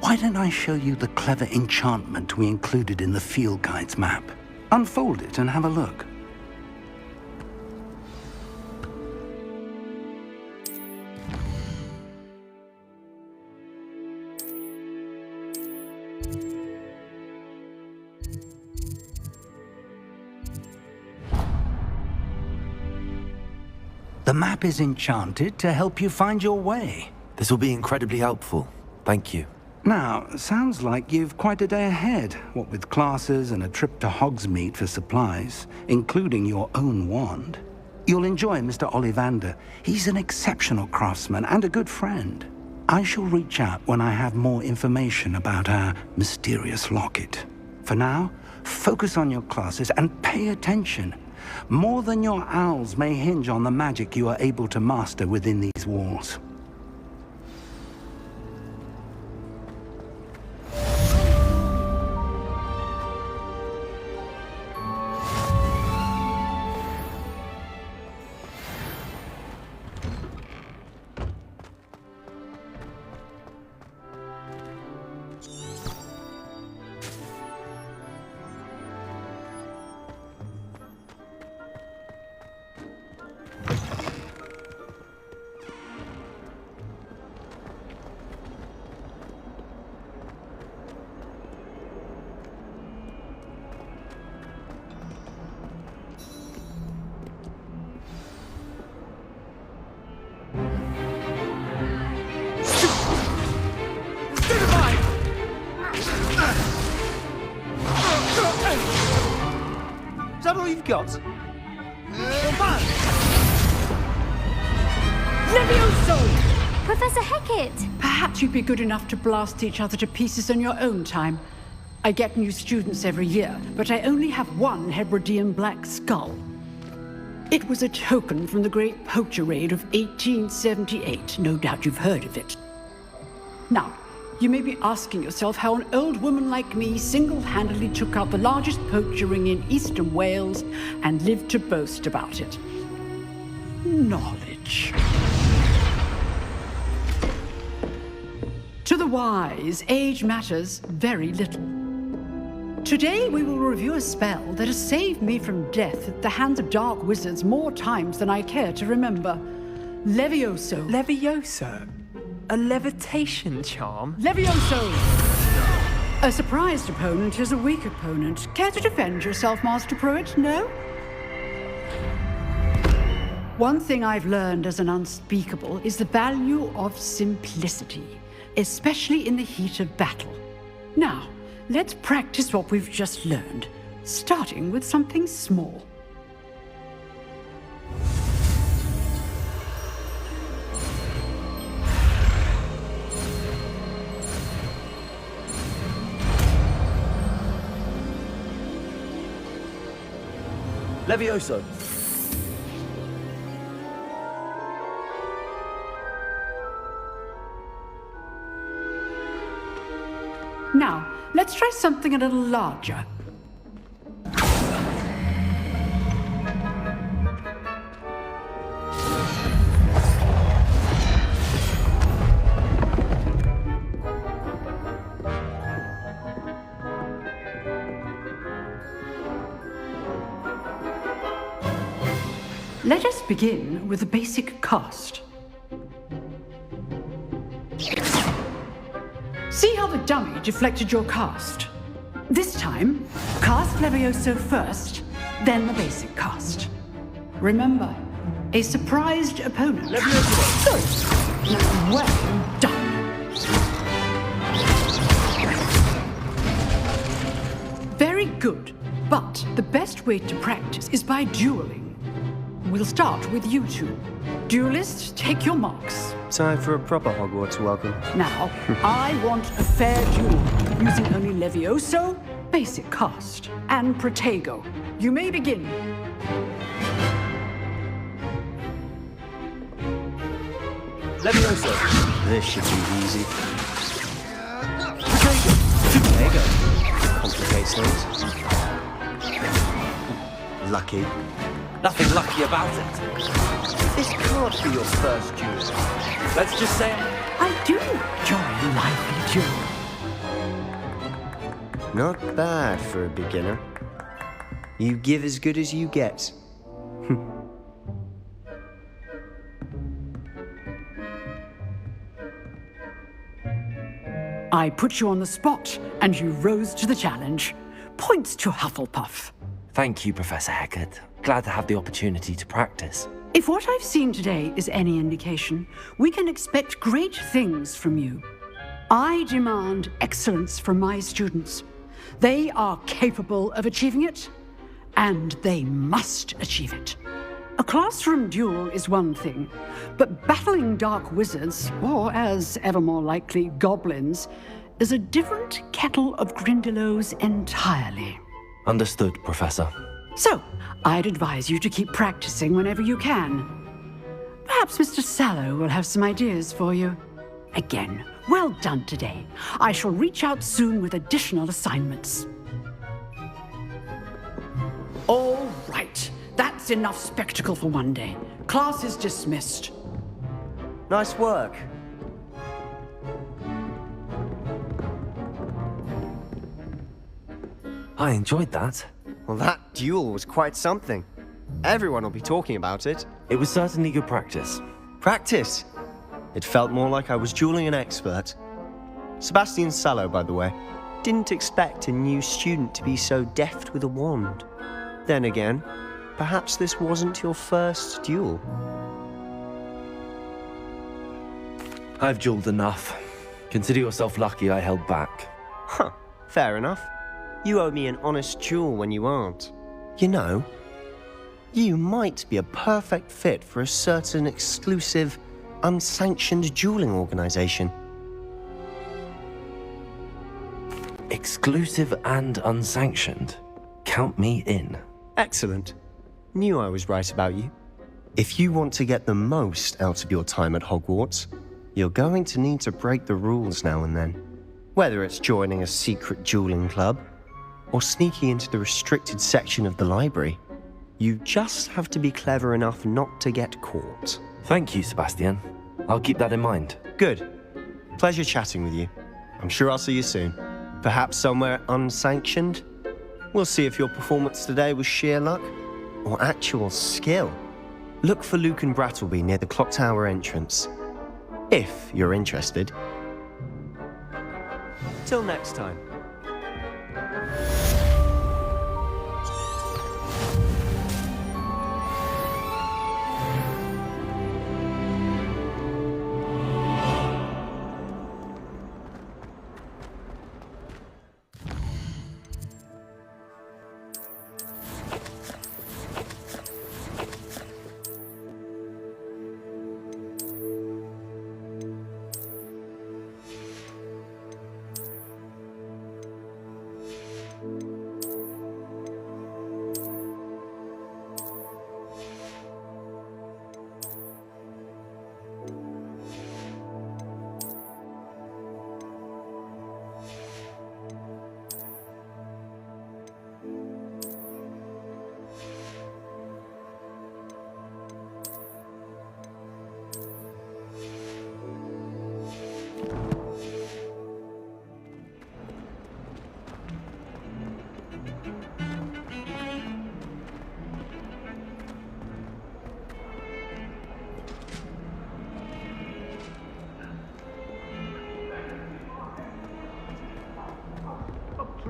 why don't I show you the clever enchantment we included in the field guide's map? Unfold it and have a look. The map is enchanted to help you find your way. This will be incredibly helpful. Thank you. Now, sounds like you've quite a day ahead, what with classes and a trip to Hogsmeade for supplies, including your own wand. You'll enjoy Mr. Ollivander. He's an exceptional craftsman and a good friend. I shall reach out when I have more information about our mysterious locket. For now, focus on your classes and pay attention. More than your owls may hinge on the magic you are able to master within these walls. Is that all you've got? Levioso! Professor Hecat! Perhaps you'd be good enough to blast each other to pieces in your own time. I get new students every year, but I only have one Hebridean black skull. It was a token from the Great Poacher Raid of 1878. No doubt you've heard of it. Now, you may be asking yourself how an old woman like me single-handedly took out the largest poacher ring in eastern Wales and lived to boast about it. Knowledge. To the wise, age matters very little. Today we will review a spell that has saved me from death at the hands of dark wizards more times than I care to remember. Levioso. Levioso? A levitation charm? Levioso! A surprised opponent is a weak opponent. Care to defend yourself, Master Pruitt? No? One thing I've learned as an unspeakable is the value of simplicity, especially in the heat of battle. Now, let's practice what we've just learned, starting with something small. Levioso. Now, let's try something a little larger. Let us begin with the basic cast. See how the dummy deflected your cast? This time, cast Levioso first, then the basic cast. Remember, a surprised opponent. Levioso! Good. Well done. Very good, but the best way to practice is by dueling. We'll start with you two. Duelists, take your marks. Time for a proper Hogwarts welcome. Now, I want a fair duel, using only Levioso, basic cast, and Protego. You may begin. Levioso. This should be easy. Protego. Complicates things. Lucky. Nothing lucky about it. This can't be your first duel. Let's just say I do enjoy lively duel. Not bad for a beginner. You give as good as you get. I put you on the spot, and you rose to the challenge. Points to Hufflepuff. Thank you, Professor Hecat. Glad to have the opportunity to practice. If what I've seen today is any indication, we can expect great things from you. I demand excellence from my students. They are capable of achieving it, and they must achieve it. A classroom duel is one thing, but battling dark wizards, or as ever more likely, goblins, is a different kettle of Grindylows entirely. Understood, Professor. So, I'd advise you to keep practicing whenever you can. Perhaps Mr. Sallow will have some ideas for you. Again, well done today. I shall reach out soon with additional assignments. All right. That's enough spectacle for one day. Class is dismissed. Nice work. I enjoyed that. Well, that duel was quite something. Everyone will be talking about it. It was certainly good practice. Practice? It felt more like I was dueling an expert. Sebastian Sallow, by the way. Didn't expect a new student to be so deft with a wand. Then again, perhaps this wasn't your first duel. I've dueled enough. Consider yourself lucky I held back. Huh, fair enough. You owe me an honest duel when you aren't. You know, you might be a perfect fit for a certain exclusive, unsanctioned dueling organization. Exclusive and unsanctioned? Count me in. Excellent. Knew I was right about you. If you want to get the most out of your time at Hogwarts, you're going to need to break the rules now and then. Whether it's joining a secret dueling club, or sneaking into the restricted section of the library, you just have to be clever enough not to get caught. Thank you, Sebastian. I'll keep that in mind. Good. Pleasure chatting with you. I'm sure I'll see you soon. Perhaps somewhere unsanctioned? We'll see if your performance today was sheer luck or actual skill. Look for Luke and Brattleby near the clock tower entrance, if you're interested. Till next time.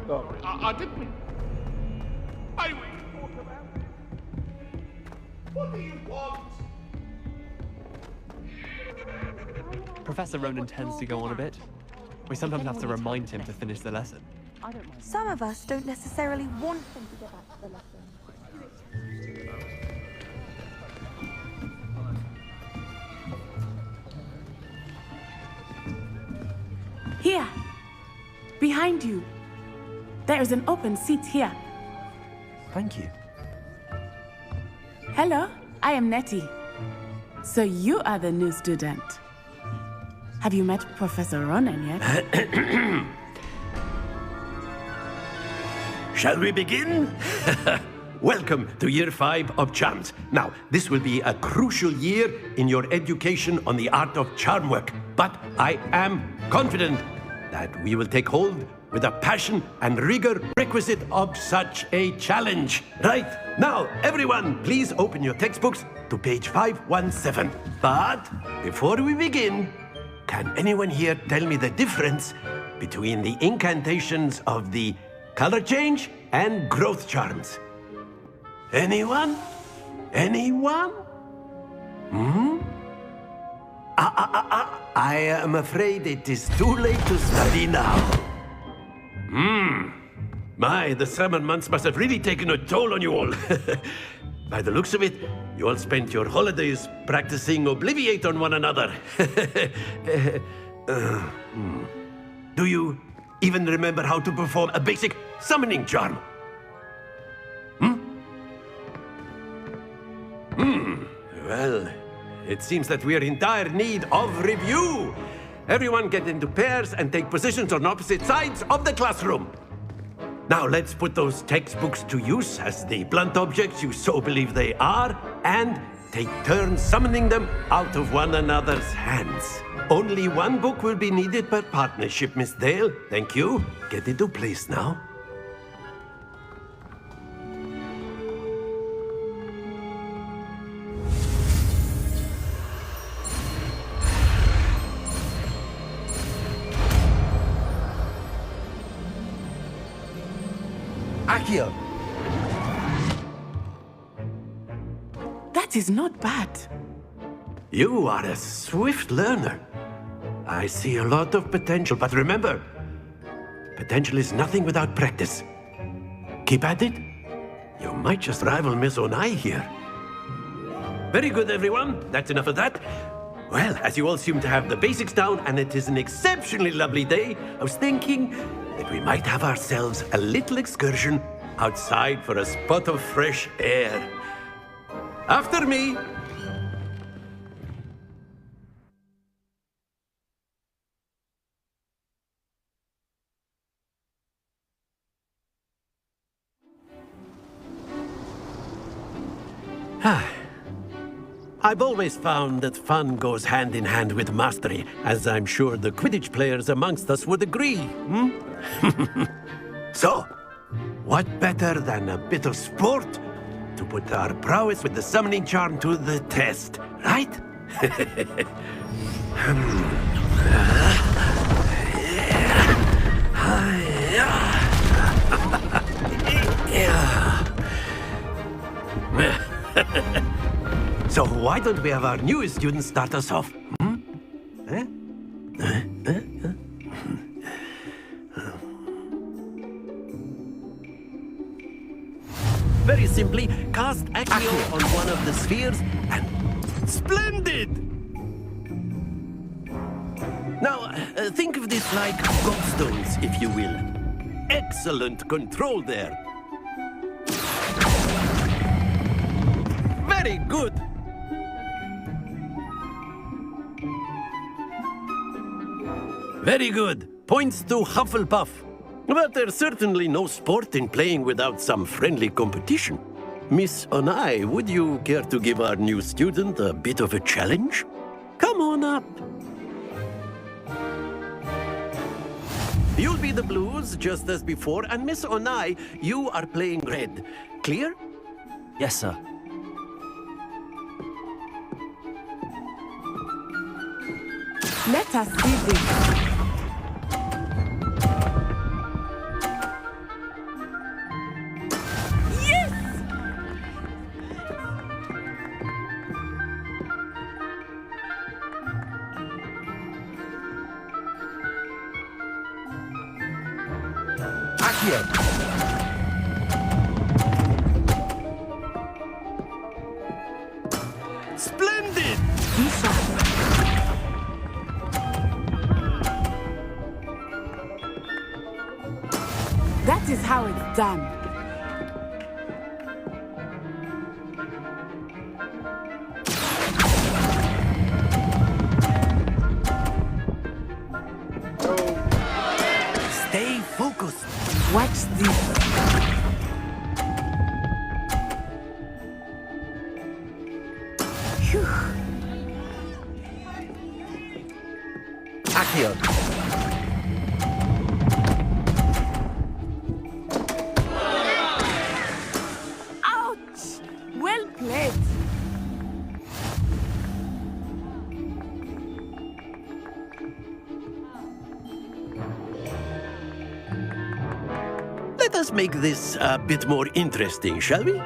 I didn't mean... I... What do you want? Professor Ronan tends to go on a bit. We sometimes have to remind him to finish the lesson. Some of us don't necessarily want him to get back to the lesson. Here! Behind you. There is an open seat here. Thank you. Hello, I am Nettie. So you are the new student. Have you met Professor Ronan yet? Shall we begin? Welcome to Year 5 of Charms. Now, this will be a crucial year in your education on the art of charm work, but I am confident that we will take hold with the passion and rigor requisite of such a challenge. Right, now, everyone, please open your textbooks to page 517. But before we begin, can anyone here tell me the difference between the incantations of the color change and growth charms? Anyone? Anyone? I am afraid it is too late to study now. My, the summer months must have really taken a toll on you all. By the looks of it, you all spent your holidays practicing Obliviate on one another. Do you even remember how to perform a basic summoning charm? Well, it seems that we are in dire need of review. Everyone get into pairs and take positions on opposite sides of the classroom. Now let's put those textbooks to use as the blunt objects you so believe they are, and take turns summoning them out of one another's hands. Only one book will be needed per partnership, Miss Dale. Thank you. Get into place now. Accio. That is not bad. You are a swift learner. I see a lot of potential, but remember, potential is nothing without practice. Keep at it. You might just rival Miss Onai here. Very good, everyone. That's enough of that. Well, as you all seem to have the basics down, and it is an exceptionally lovely day, I was thinking that we might have ourselves a little excursion outside for a spot of fresh air. After me. I've always found that fun goes hand in hand with mastery, as I'm sure the Quidditch players amongst us would agree. So, what better than a bit of sport to put our prowess with the summoning charm to the test, right? So why don't we have our newest student start us off? Very simply, cast Accio on one of the spheres and... Splendid! Now, think of this like gobstones, if you will. Excellent control there. Very good! Very good. Points to Hufflepuff. But there's certainly no sport in playing without some friendly competition. Miss Onai, would you care to give our new student a bit of a challenge? Come on up. You'll be the blues, just as before, and Miss Onai, you are playing red. Clear? Yes, sir. Let us see this. Splendid! That is how it's done. Stay focused. Watch this. Phew. Accio. Ouch! Well played. Let us make this a bit more interesting, shall we?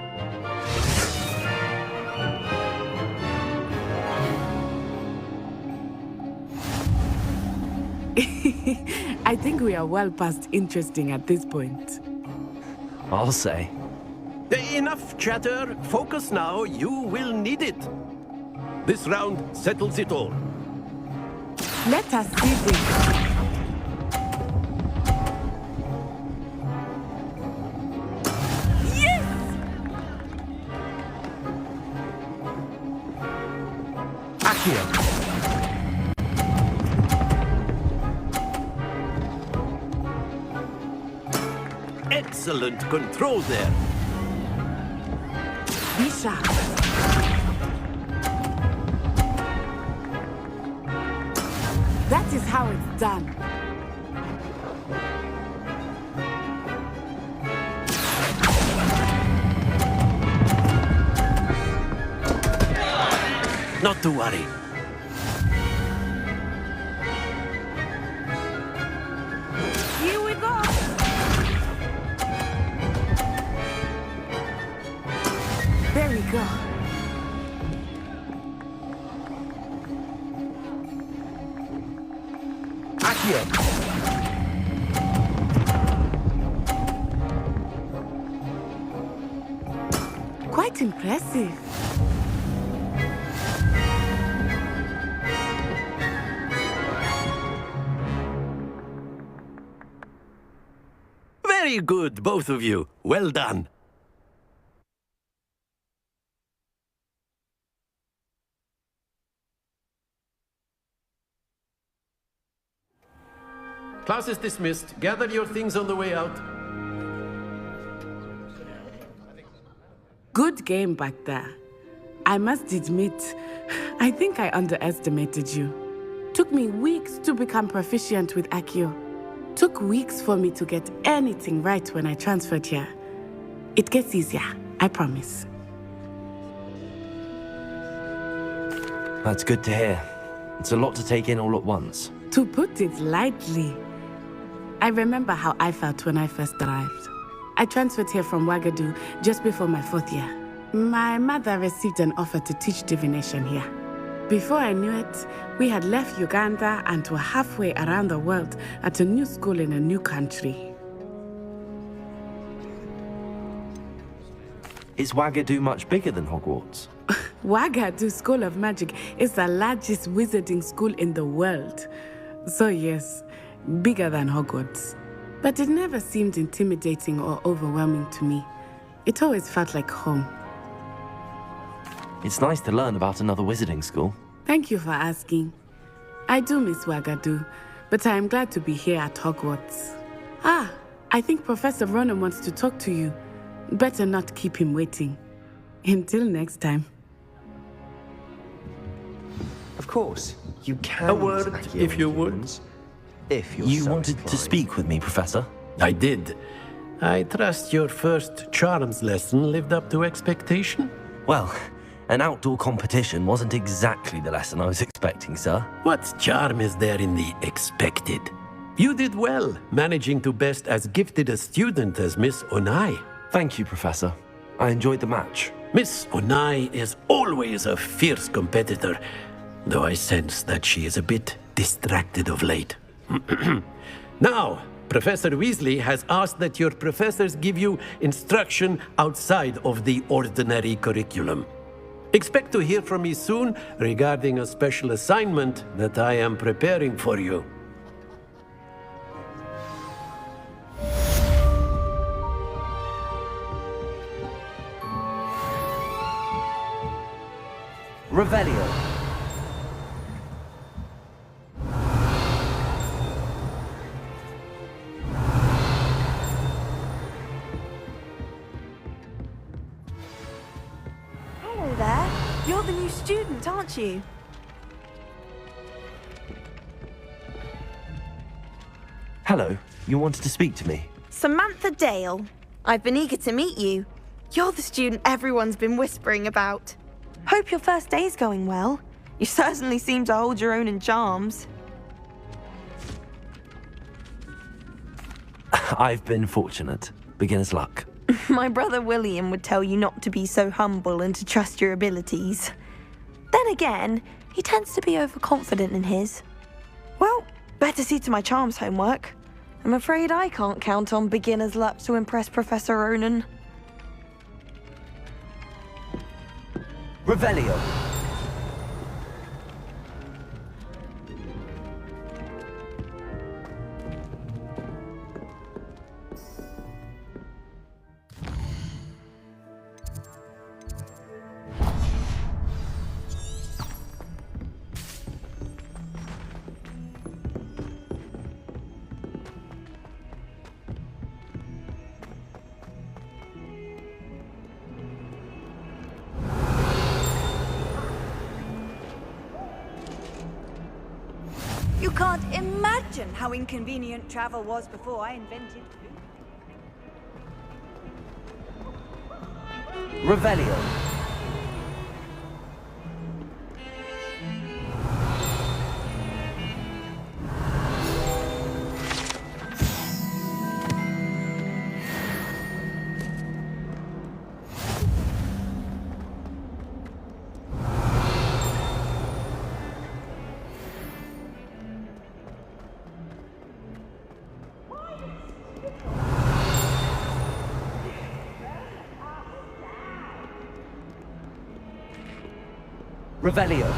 I think we are well past interesting at this point. I'll say. Enough chatter. Focus now. You will need it. This round settles it all. Let us see this. Excellent control there. Be sharp. That is how it's done. Not to worry. Here we go. There we go. Quite impressive. Very good, both of you. Well done. Class is dismissed. Gather your things on the way out. Good game back there. I must admit, I think I underestimated you. Took me weeks to become proficient with Accio. Took weeks for me to get anything right when I transferred here. It gets easier, I promise. That's good to hear. It's a lot to take in all at once. To put it lightly, I remember how I felt when I first arrived. I transferred here from Ouagadougou just before my 4th year. My mother received an offer to teach divination here. Before I knew it, we had left Uganda and were halfway around the world at a new school in a new country. Is Ouagadougou much bigger than Hogwarts? Ouagadougou School of Magic is the largest wizarding school in the world. So yes, bigger than Hogwarts. But it never seemed intimidating or overwhelming to me. It always felt like home. It's nice to learn about another wizarding school. Thank you for asking. I do miss Ouagadougou, but I am glad to be here at Hogwarts. Ah, I think Professor Ronan wants to talk to you. Better not keep him waiting. Until next time. Of course, you can. A word, if you would. If you're You so wanted to inclined. speak with me, Professor? I did. I trust your first charms lesson lived up to expectation? Well, an outdoor competition wasn't exactly the lesson I was expecting, sir. What charm is there in the expected? You did well, managing to best as gifted a student as Miss Onai. Thank you, Professor. I enjoyed the match. Miss Onai is always a fierce competitor, though I sense that she is a bit distracted of late. Now, Professor Weasley has asked that your professors give you instruction outside of the ordinary curriculum. Expect to hear from me soon regarding a special assignment that I am preparing for you. Revelio. Hello there. You're the new student, aren't you? Hello, you wanted to speak to me? Samantha Dale. I've been eager to meet you. You're the student everyone's been whispering about. Hope your first day's going well. You certainly seem to hold your own in charms. I've been fortunate. Beginner's luck. My brother William would tell you not to be so humble and to trust your abilities. Then again, he tends to be overconfident in his. Well, better see to my charms homework. I'm afraid I can't count on beginner's luck to impress Professor Ronan. Revelio. You can't imagine how inconvenient travel was before I invented Revelio. Revelio.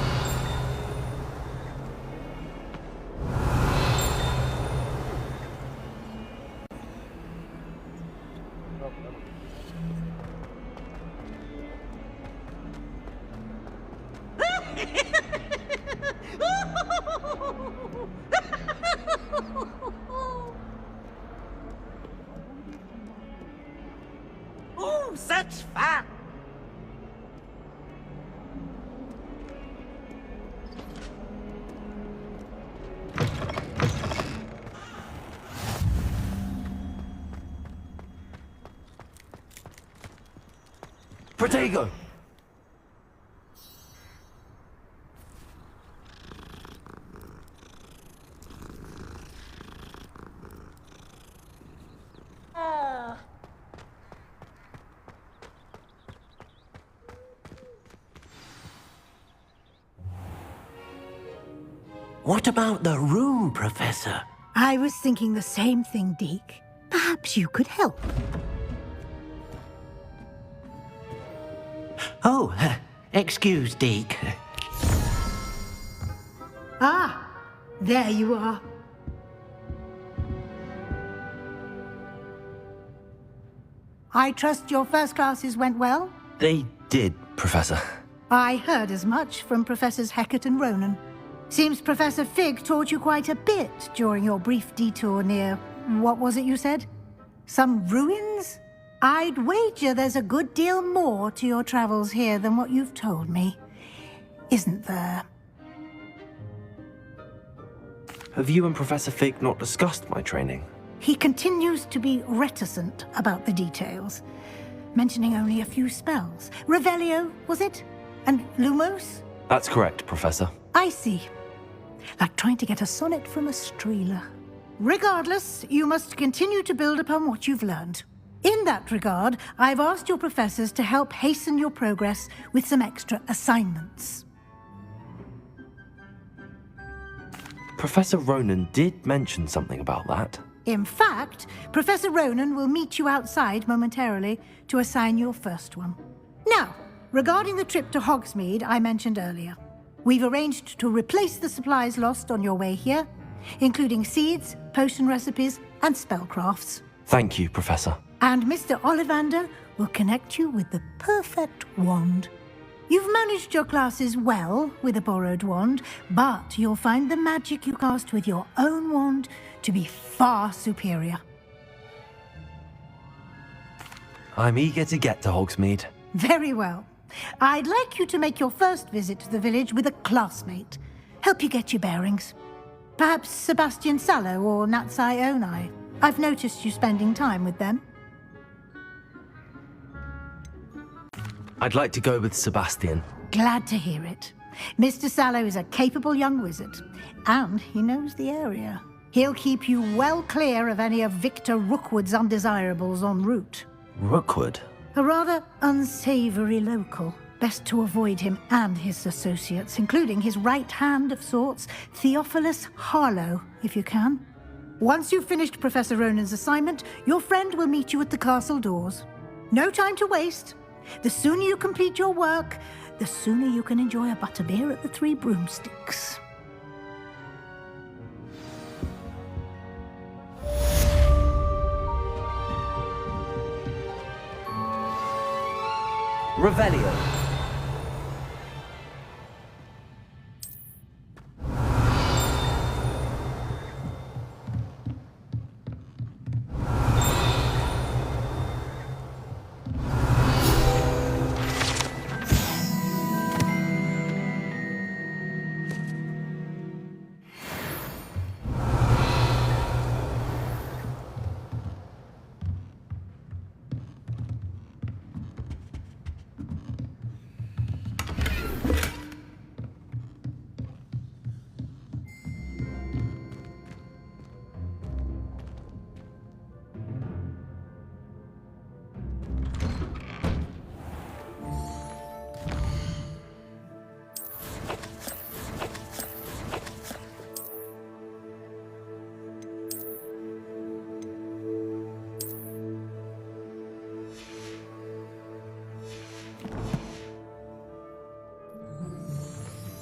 Oh, such fun! Protego! What about the room, Professor? I was thinking the same thing, Deke. Perhaps you could help. Oh, excuse, Deke. Ah, there you are. I trust your first classes went well? They did, Professor. I heard as much from Professors Hecat and Ronan. Seems Professor Fig taught you quite a bit during your brief detour near... what was it you said? Some ruins? I'd wager there's a good deal more to your travels here than what you've told me. Isn't there? Have you and Professor Fig not discussed my training? He continues to be reticent about the details, mentioning only a few spells. Revelio, was it? And Lumos? That's correct, Professor. I see. Like trying to get a sonnet from a streeler. Regardless, you must continue to build upon what you've learned. In that regard, I've asked your professors to help hasten your progress with some extra assignments. Professor Ronan did mention something about that. In fact, Professor Ronan will meet you outside momentarily to assign your first one. Now, regarding the trip to Hogsmeade I mentioned earlier, we've arranged to replace the supplies lost on your way here, including seeds, potion recipes, and spellcrafts. Thank you, Professor. And Mr. Ollivander will connect you with the perfect wand. You've managed your classes well with a borrowed wand, but you'll find the magic you cast with your own wand to be far superior. I'm eager to get to Hogsmeade. Very well. I'd like you to make your first visit to the village with a classmate. Help you get your bearings. Perhaps Sebastian Sallow or Natsai Onai. I've noticed you spending time with them. I'd like to go with Sebastian. Glad to hear it. Mr. Sallow is a capable young wizard, and he knows the area. He'll keep you well clear of any of Victor Rookwood's undesirables en route. Rookwood? A rather unsavory local. Best to avoid him and his associates, including his right hand of sorts, Theophilus Harlow, if you can. Once you've finished Professor Ronan's assignment, your friend will meet you at the castle doors. No time to waste. The sooner you complete your work, the sooner you can enjoy a butterbeer at the Three Broomsticks. Revelio.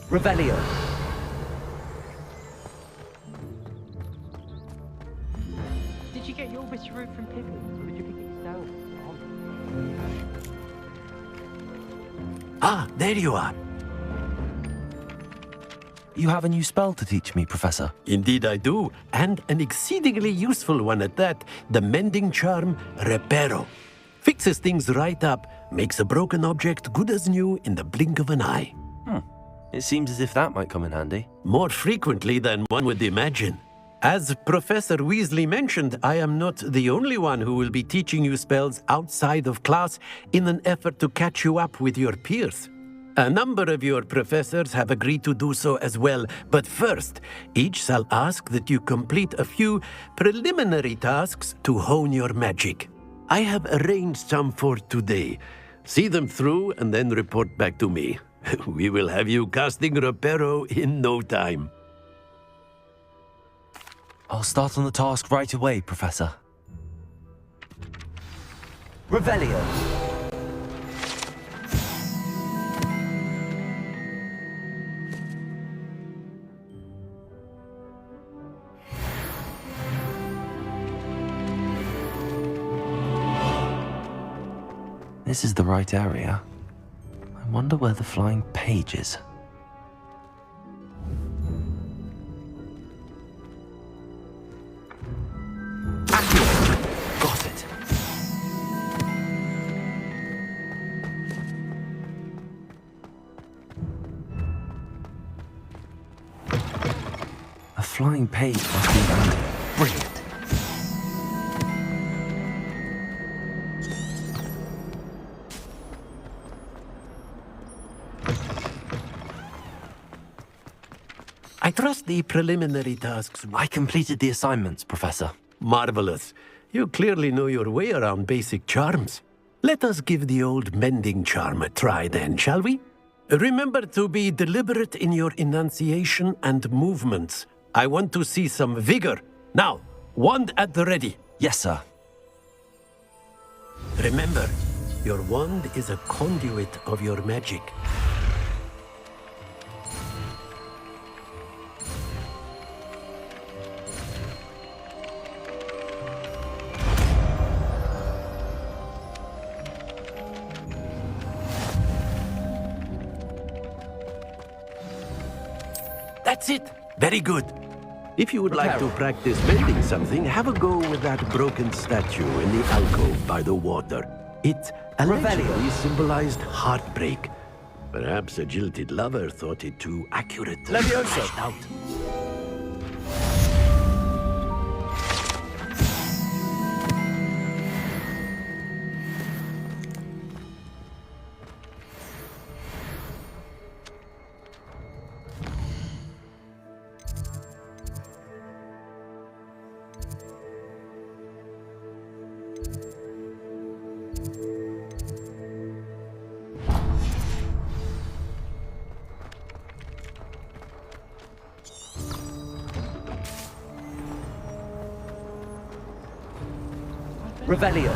Revelio. Did you get your witch root from Pippins, or did you pick it yourself? Ah, there you are. You have a new spell to teach me, Professor. Indeed I do, and an exceedingly useful one at that. The mending charm, Reparo. Fixes things right up, makes a broken object good as new in the blink of an eye. It seems as if that might come in handy. More frequently than one would imagine. As Professor Weasley mentioned, I am not the only one who will be teaching you spells outside of class in an effort to catch you up with your peers. A number of your professors have agreed to do so as well, but first, each shall ask that you complete a few preliminary tasks to hone your magic. I have arranged some for today. See them through and then report back to me. We will have you casting Reparo in no time. I'll start on the task right away, Professor. Revelio. This is the right area. I wonder where the flying page is. Got it. A flying page must be around here. Brilliant. I trust the preliminary tasks. I completed the assignments, Professor. Marvelous. You clearly know your way around basic charms. Let us give the old mending charm a try then, shall we? Remember to be deliberate in your enunciation and movements. I want to see some vigor. Now, Wand at the ready. Yes, sir. Remember, your wand is a conduit of your magic. That's it. Very good. If you would like to practice building something, have a go with that broken statue in the alcove by the water. It allegedly symbolized heartbreak. Perhaps a jilted lover thought it too accurate. Levioso. Out. Revelio.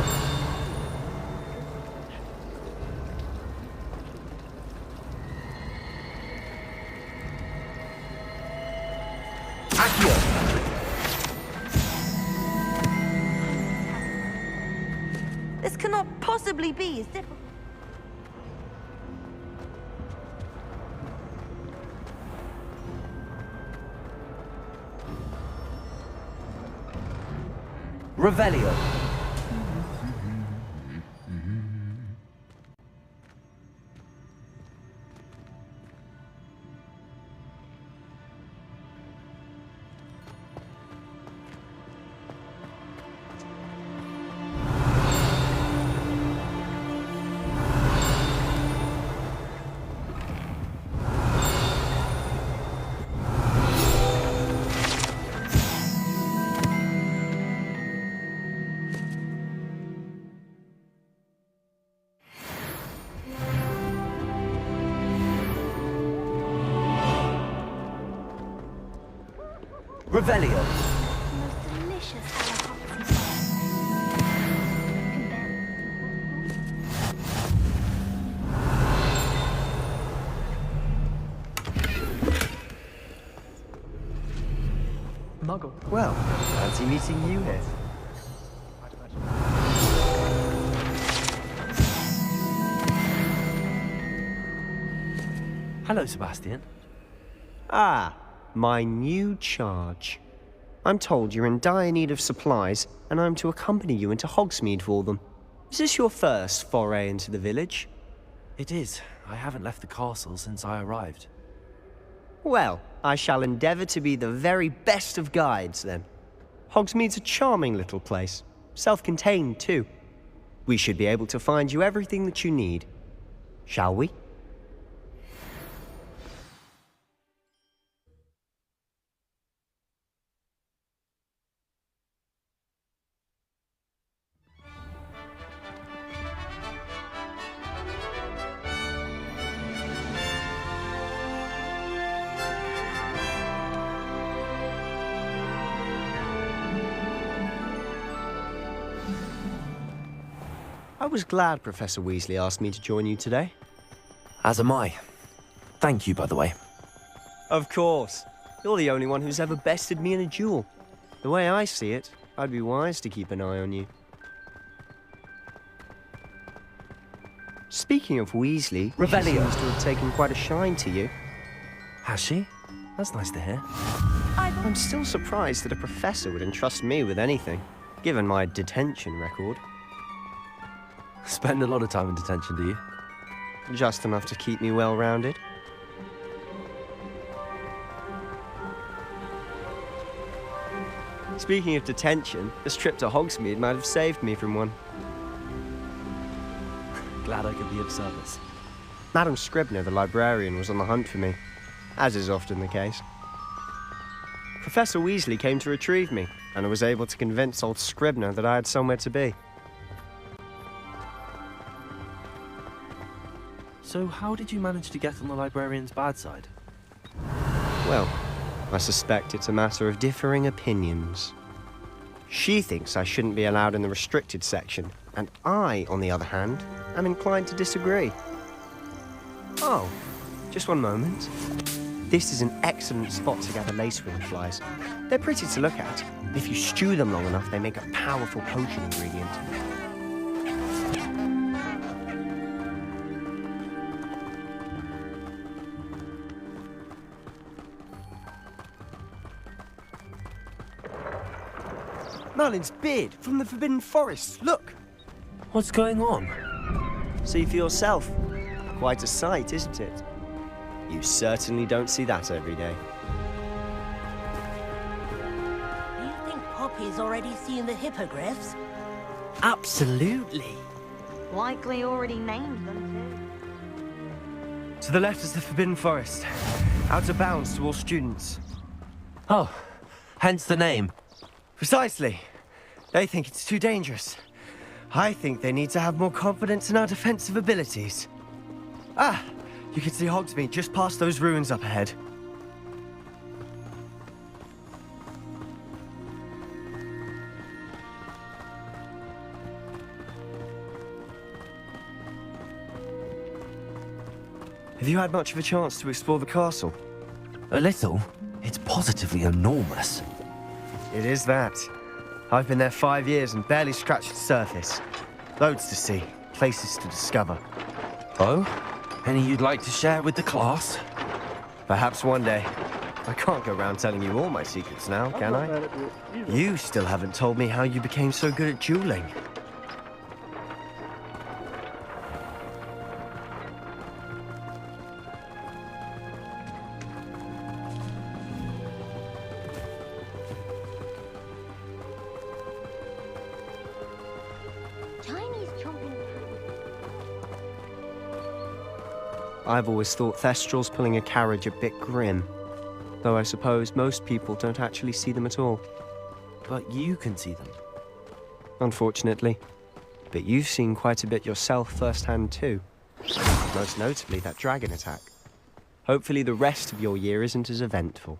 Accio. This cannot possibly be as difficult. Revelio. Revelio. Muggle. Well, fancy meeting you here. Hello, Sebastian. Ah, my new charge. I'm told you're in dire need of supplies, and I'm to accompany you into Hogsmeade for them. Is this your first foray into the village? It is. I haven't left the castle since I arrived. Well, I shall endeavour to be the very best of guides, then. Hogsmeade's a charming little place. Self-contained, too. We should be able to find you everything that you need. Shall we? I was glad Professor Weasley asked me to join you today. As am I. Thank you, by the way. Of course. You're the only one who's ever bested me in a duel. The way I see it, I'd be wise to keep an eye on you. Speaking of Weasley, she seems to have taken quite a shine to you. Has she? That's nice to hear. I'm still surprised that a professor would entrust me with anything, given my detention record. Spend a lot of time in detention, do you? Just enough to keep me well-rounded. Speaking of detention, this trip to Hogsmeade might have saved me from one. Glad I could be of service. Madam Scribner, the librarian, was on the hunt for me, as is often the case. Professor Weasley came to retrieve me, and I was able to convince old Scribner that I had somewhere to be. So how did you manage to get on the librarian's bad side? Well, I suspect it's a matter of differing opinions. She thinks I shouldn't be allowed in the restricted section, and I, on the other hand, am inclined to disagree. Oh, just one moment. This is an excellent spot to gather lacewing flies. They're pretty to look at. If you stew them long enough, they make a powerful potion ingredient. Merlin's beard from the Forbidden Forest. Look! What's going on? See for yourself. Quite a sight, isn't it? You certainly don't see that every day. Do you think Poppy's already seen the hippogriffs? Absolutely. Likely already named them To the left is the Forbidden Forest. Out of bounds to all students. Oh, hence the name. Precisely. They think it's too dangerous. I think they need to have more confidence in our defensive abilities. Ah, you can see Hogsmeade just past those ruins up ahead. Have you had much of a chance to explore the castle? A little. It's positively enormous. It is that. I've been there 5 years and barely scratched the surface. Loads to see, places to discover. Oh? Any you'd like to share with the class? Perhaps one day. I can't go around telling you all my secrets now, can I? You still haven't told me how you became so good at dueling. I've always thought Thestrals pulling a carriage a bit grim. Though I suppose most people don't actually see them at all. But you can see them. Unfortunately. But you've seen quite a bit yourself firsthand too. Most notably that dragon attack. Hopefully the rest of your year isn't as eventful.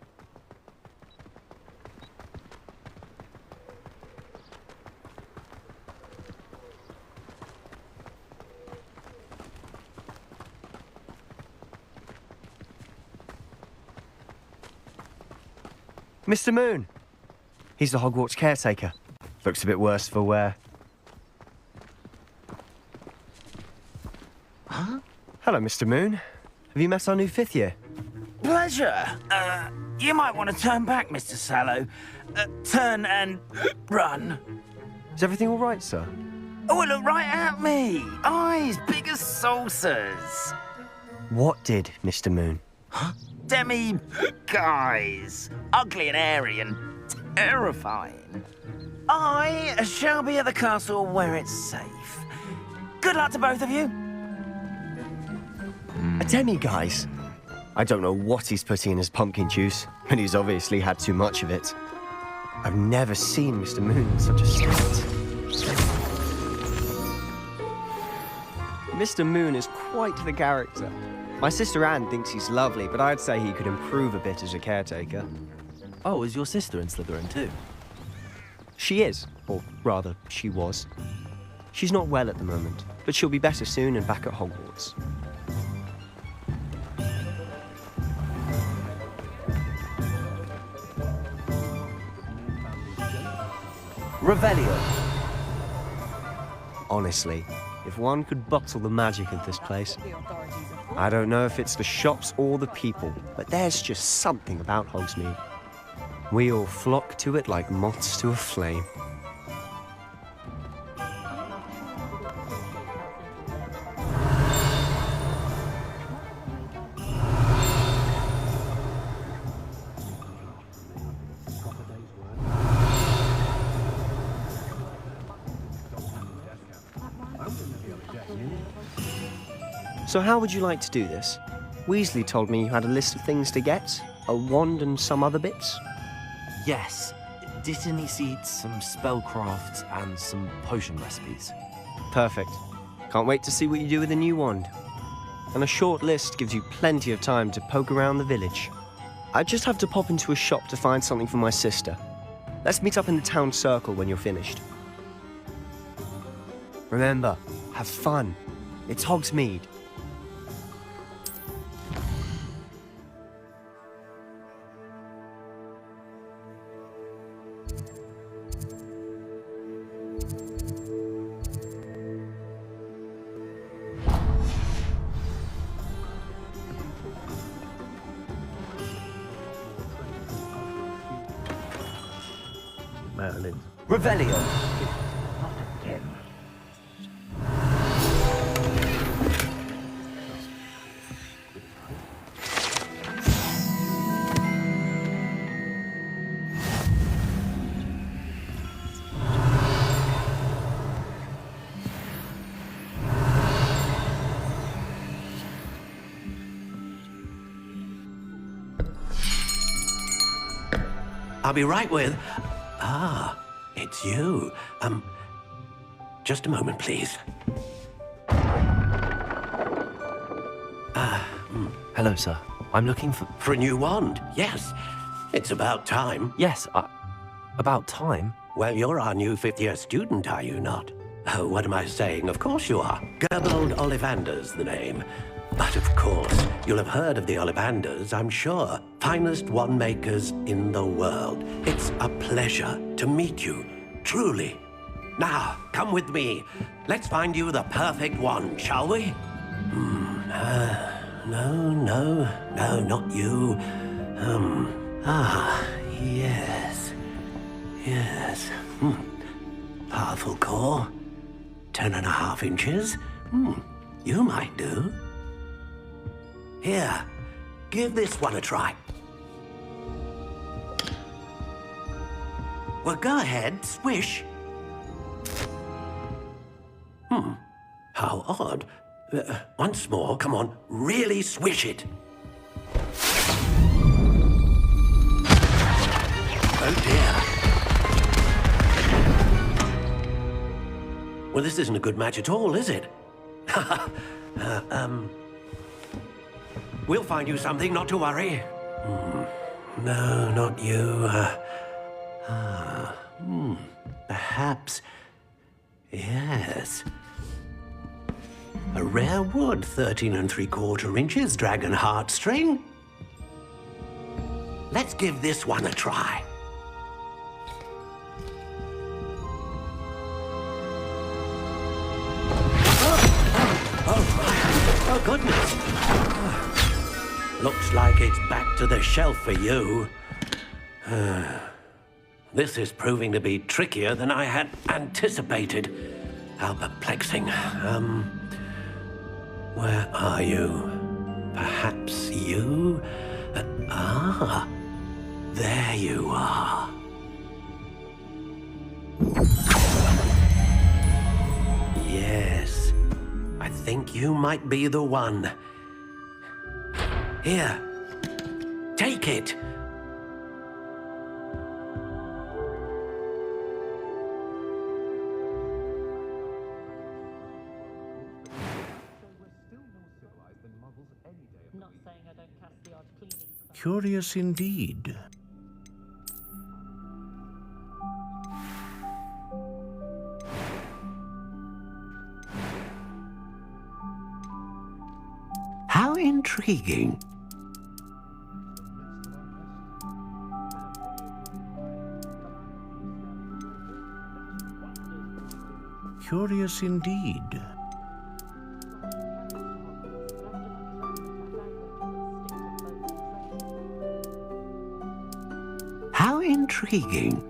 Mr. Moon! He's the Hogwarts caretaker. Looks a bit worse for wear. Huh? Hello, Mr. Moon. Have you met our new 5th year? Pleasure. You might want to turn back, Mr. Sallow. Turn and run. Is everything all right, sir? Oh, look right at me. Eyes big as saucers. What did, Mr. Moon? Huh? Demi guys. Ugly and hairy and terrifying. I shall be at the castle where it's safe. Good luck to both of you. A demi-guise? I don't know what he's putting in his pumpkin juice, but he's obviously had too much of it. I've never seen Mr. Moon in such a state. Mr. Moon is quite the character. My sister Anne thinks he's lovely, but I'd say he could improve a bit as a caretaker. Oh, is your sister in Slytherin too? She is, or rather, she was. She's not well at the moment, but she'll be better soon and back at Hogwarts. Revelio. Honestly, if one could bottle the magic of this place. I don't know if it's the shops or the people, but there's just something about Hogsmeade. We all flock to it like moths to a flame. So how would you like to do this? Weasley told me you had a list of things to get, a wand and some other bits. Yes. Dittany seeds, some spellcrafts, and some potion recipes. Perfect. Can't wait to see what you do with the new wand. And a short list gives you plenty of time to poke around the village. I just have to pop into a shop to find something for my sister. Let's meet up in the town circle when you're finished. Remember, have fun. It's Hogsmeade. Merlin. Revelio. I'll be right with... Ah, it's you. Just a moment, please. Hello, sir. I'm looking for... For a new wand, yes. It's about time. Yes, about time? Well, you're our new fifth-year student, are you not? Oh, what am I saying? Of course you are. Gerrard Ollivander's the name. But of course, you'll have heard of the Ollivanders, I'm sure. Finest wand makers in the world. It's a pleasure to meet you, truly. Now, come with me. Let's find you the perfect wand, shall we? No, not you. Yes. Powerful core. 10.5 inches. You might do. Here, give this one a try. Well, go ahead, swish. How odd. Once more, come on, really swish it. Oh dear. Well, this isn't a good match at all, is it? We'll find you something, not to worry. No, not you. Perhaps... Yes. A rare wood, 13 3/4 inches, dragon heartstring. Let's give this one a try. Oh, goodness. Looks like it's back to the shelf for you. This is proving to be trickier than I had anticipated. How perplexing. Where are you? Perhaps you? There you are. Yes, I think you might be the one. Here, take it. Curious indeed. How intriguing. Curious indeed. How intriguing.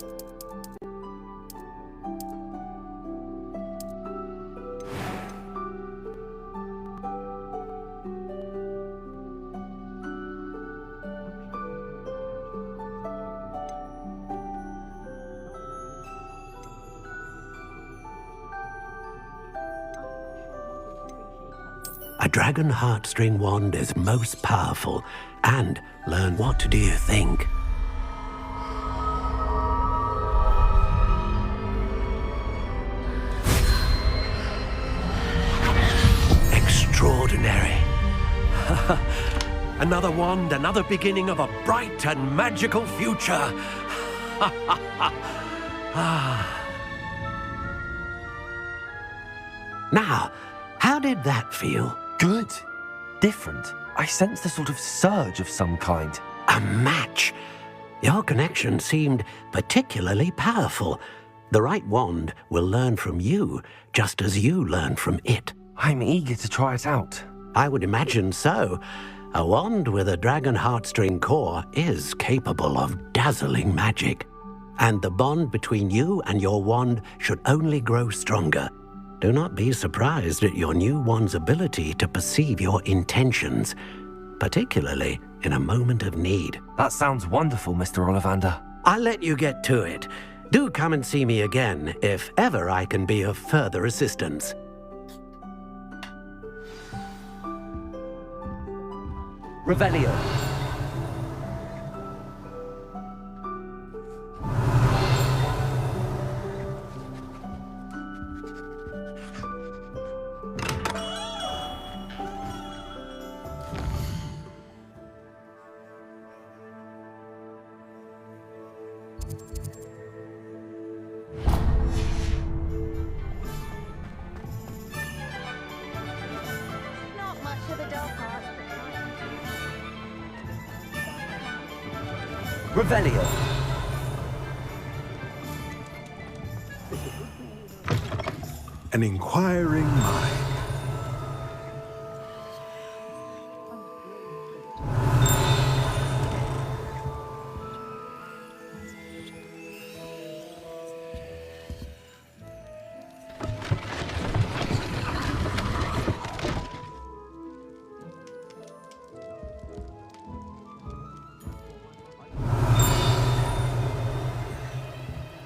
A dragon heartstring wand is most powerful. And learn, what do you think? Extraordinary. Another wand, another beginning of a bright and magical future. Now, how did that feel? Good. Different. I sensed a sort of surge of some kind. A match. Your connection seemed particularly powerful. The right wand will learn from you, just as you learn from it. I'm eager to try it out. I would imagine so. A wand with a dragon heartstring core is capable of dazzling magic. And the bond between you and your wand should only grow stronger. Do not be surprised at your new wand's ability to perceive your intentions, particularly in a moment of need. That sounds wonderful, Mr. Ollivander. I'll let you get to it. Do come and see me again if ever I can be of further assistance. Revelio. Revelio. An inquiring mind.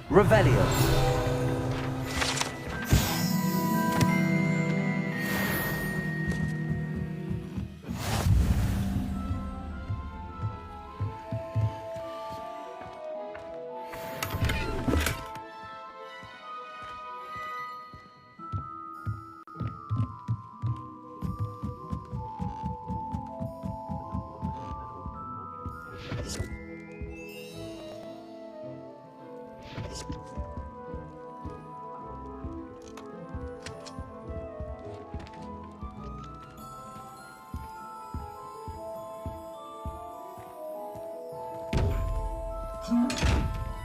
Revelio.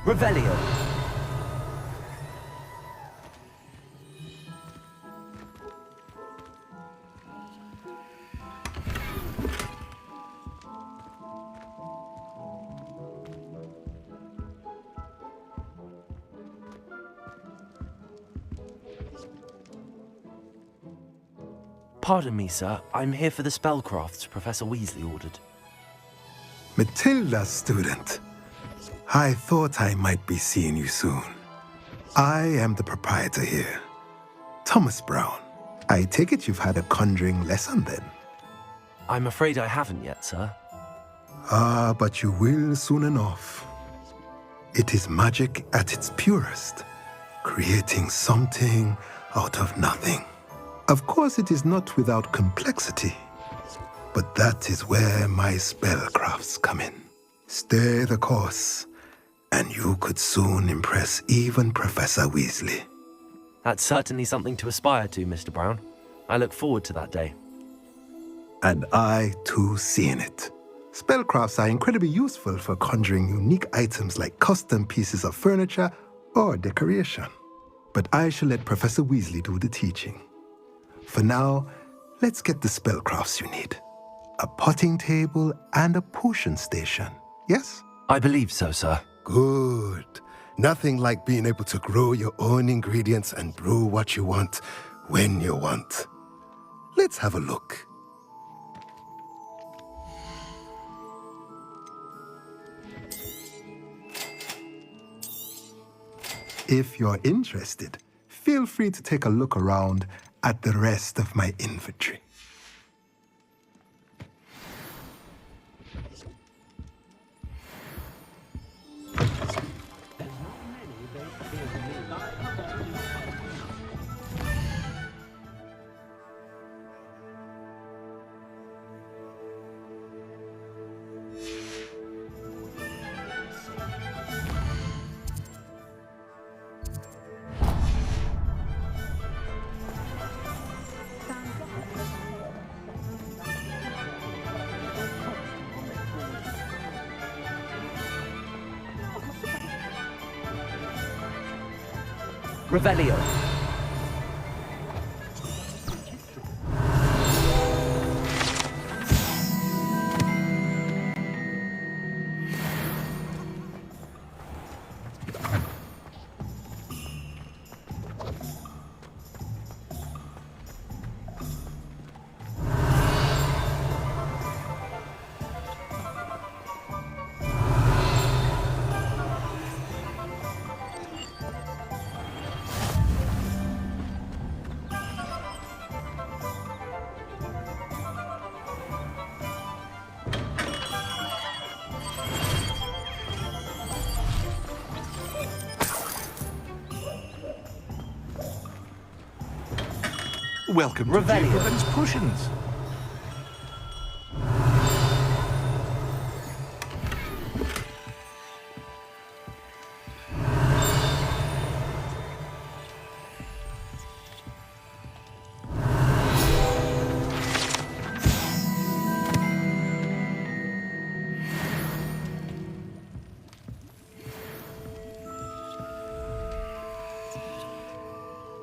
Revelio. Pardon me, sir. I'm here for the spellcrafts Professor Weasley ordered. Matilda's student. I thought I might be seeing you soon. I am the proprietor here, Thomas Brown. I take it you've had a conjuring lesson then? I'm afraid I haven't yet, sir. Ah, but you will soon enough. It is magic at its purest, creating something out of nothing. Of course, it is not without complexity, but that is where my spellcrafts come in. Stay the course, and you could soon impress even Professor Weasley. That's certainly something to aspire to, Mr. Brown. I look forward to that day. And I, too, seeing it. Spellcrafts are incredibly useful for conjuring unique items like custom pieces of furniture or decoration. But I shall let Professor Weasley do the teaching. For now, let's get the spellcrafts you need. A potting table and a potion station, yes? I believe so, sir. Good. Nothing like being able to grow your own ingredients and brew what you want when you want. Let's have a look. If you're interested, feel free to take a look around at the rest of my inventory. Revelio. Welcome to Pippin's Potions.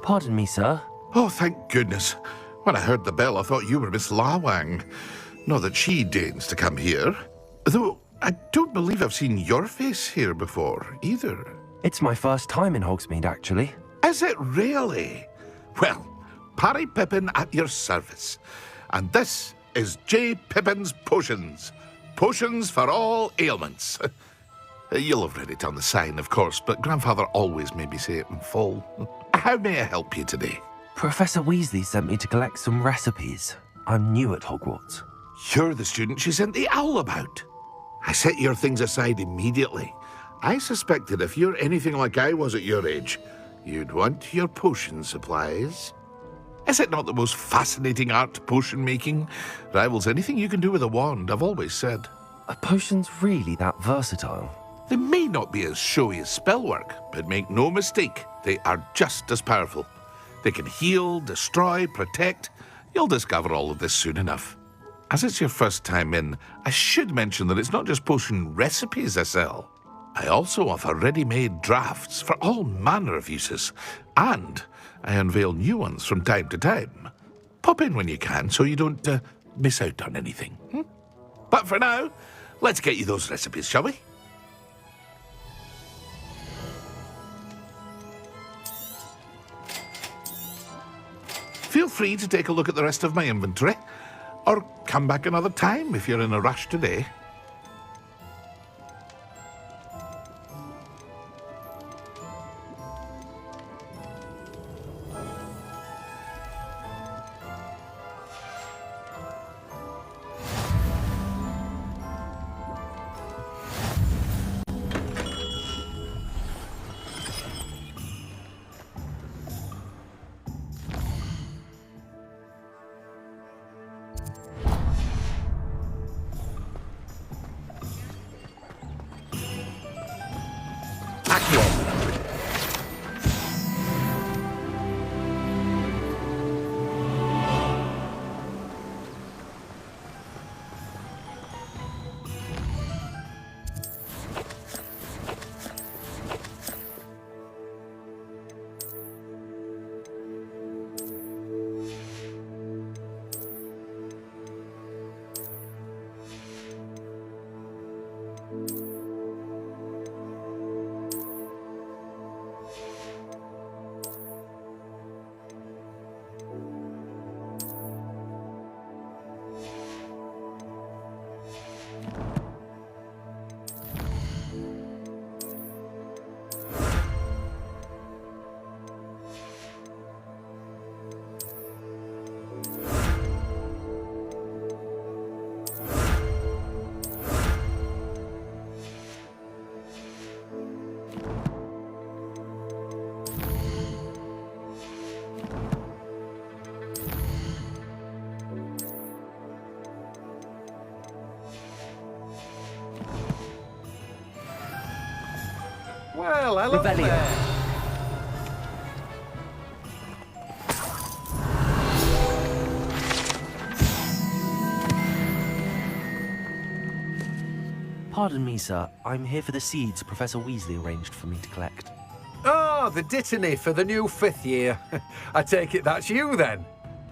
Pardon me, sir. Oh, thank goodness. When I heard the bell, I thought you were Miss Lawang. Not that she deigns to come here. Though, I don't believe I've seen your face here before, either. It's my first time in Hogsmeade, actually. Is it really? Well, Parry Pippin at your service. And this is J. Pippin's Potions. Potions for all ailments. You'll have read it on the sign, of course, but Grandfather always made me say it in full. How may I help you today? Professor Weasley sent me to collect some recipes. I'm new at Hogwarts. You're the student she sent the owl about. I set your things aside immediately. I suspected if you're anything like I was at your age, you'd want your potion supplies. Is it not the most fascinating art, potion making? Rivals anything you can do with a wand, I've always said. Are potions really that versatile? They may not be as showy as spellwork, but make no mistake, they are just as powerful. They can heal, destroy, protect. You'll discover all of this soon enough. As it's your first time in, I should mention that it's not just potion recipes I sell. I also offer ready-made drafts for all manner of uses, and I unveil new ones from time to time. Pop in when you can so you don't miss out on anything. But for now, let's get you those recipes, shall we? Feel free to take a look at the rest of my inventory, or come back another time if you're in a rush today. Well, hello there. Pardon me, sir. I'm here for the seeds Professor Weasley arranged for me to collect. Ah, the dittany for the new 5th year. I take it that's you then.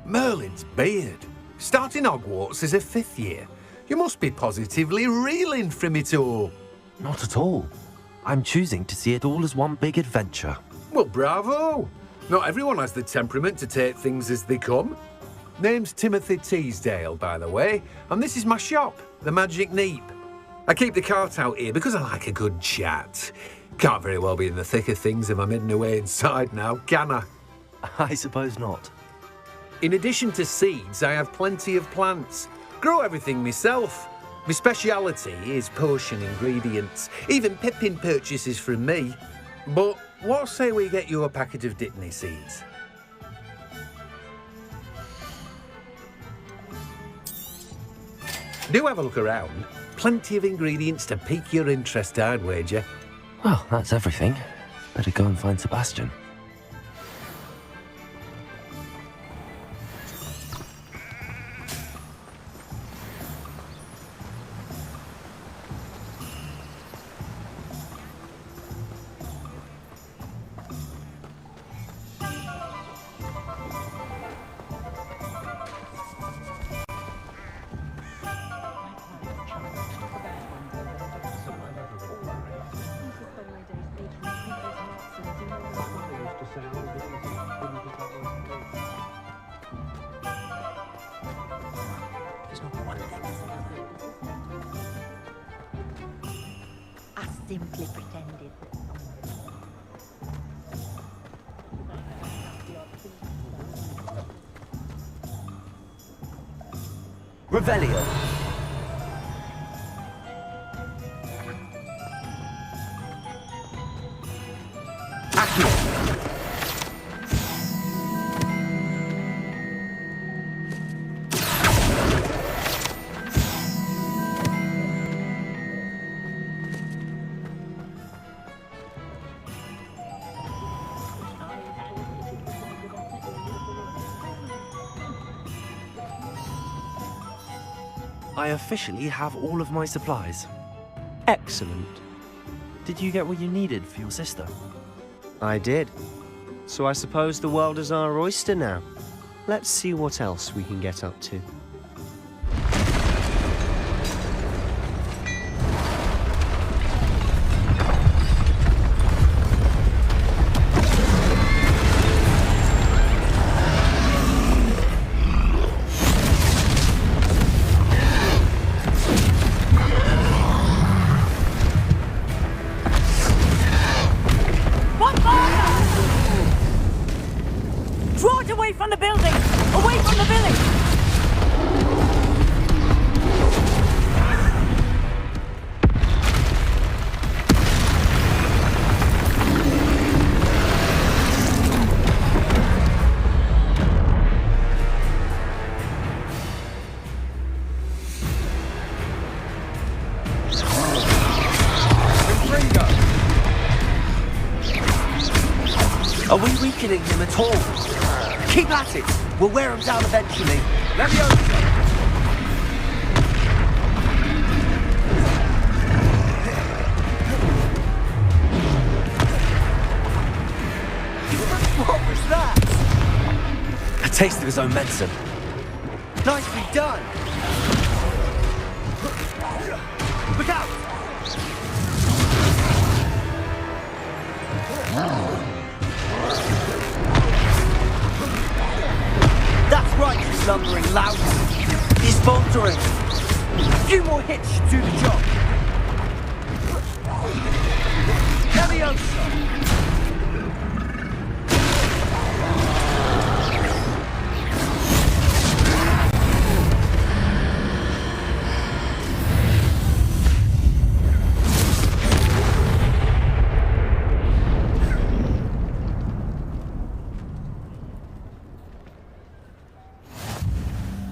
Merlin's beard. Starting Hogwarts as a 5th year. You must be positively reeling from it all. Not at all. I'm choosing to see it all as one big adventure. Well, bravo. Not everyone has the temperament to take things as they come. Name's Timothy Teasdale, by the way, and this is my shop, the Magic Neep. I keep the cart out here because I like a good chat. Can't very well be in the thick of things if I'm hidden away inside now, can I? I suppose not. In addition to seeds, I have plenty of plants. Grow everything myself. My speciality is potion ingredients. Even Pippin purchases from me. But what say we get you a packet of Dittany seeds? Do have a look around. Plenty of ingredients to pique your interest, I'd wager. Well, that's everything. Better go and find Sebastian. Simply pretended. Revelio. I officially have all of my supplies. Excellent. Did you get what you needed for your sister? I did. So I suppose the world is our oyster now. Let's see what else we can get up to. From the building! Away from the village! Are we weakening him at all? Keep at it! We'll wear him down eventually. Leviosa! What was that? A taste of his own medicine. Nicely done! Look out! That's right, you slumbering lout. He's faltering. A few more hits should do the job. Leviosa!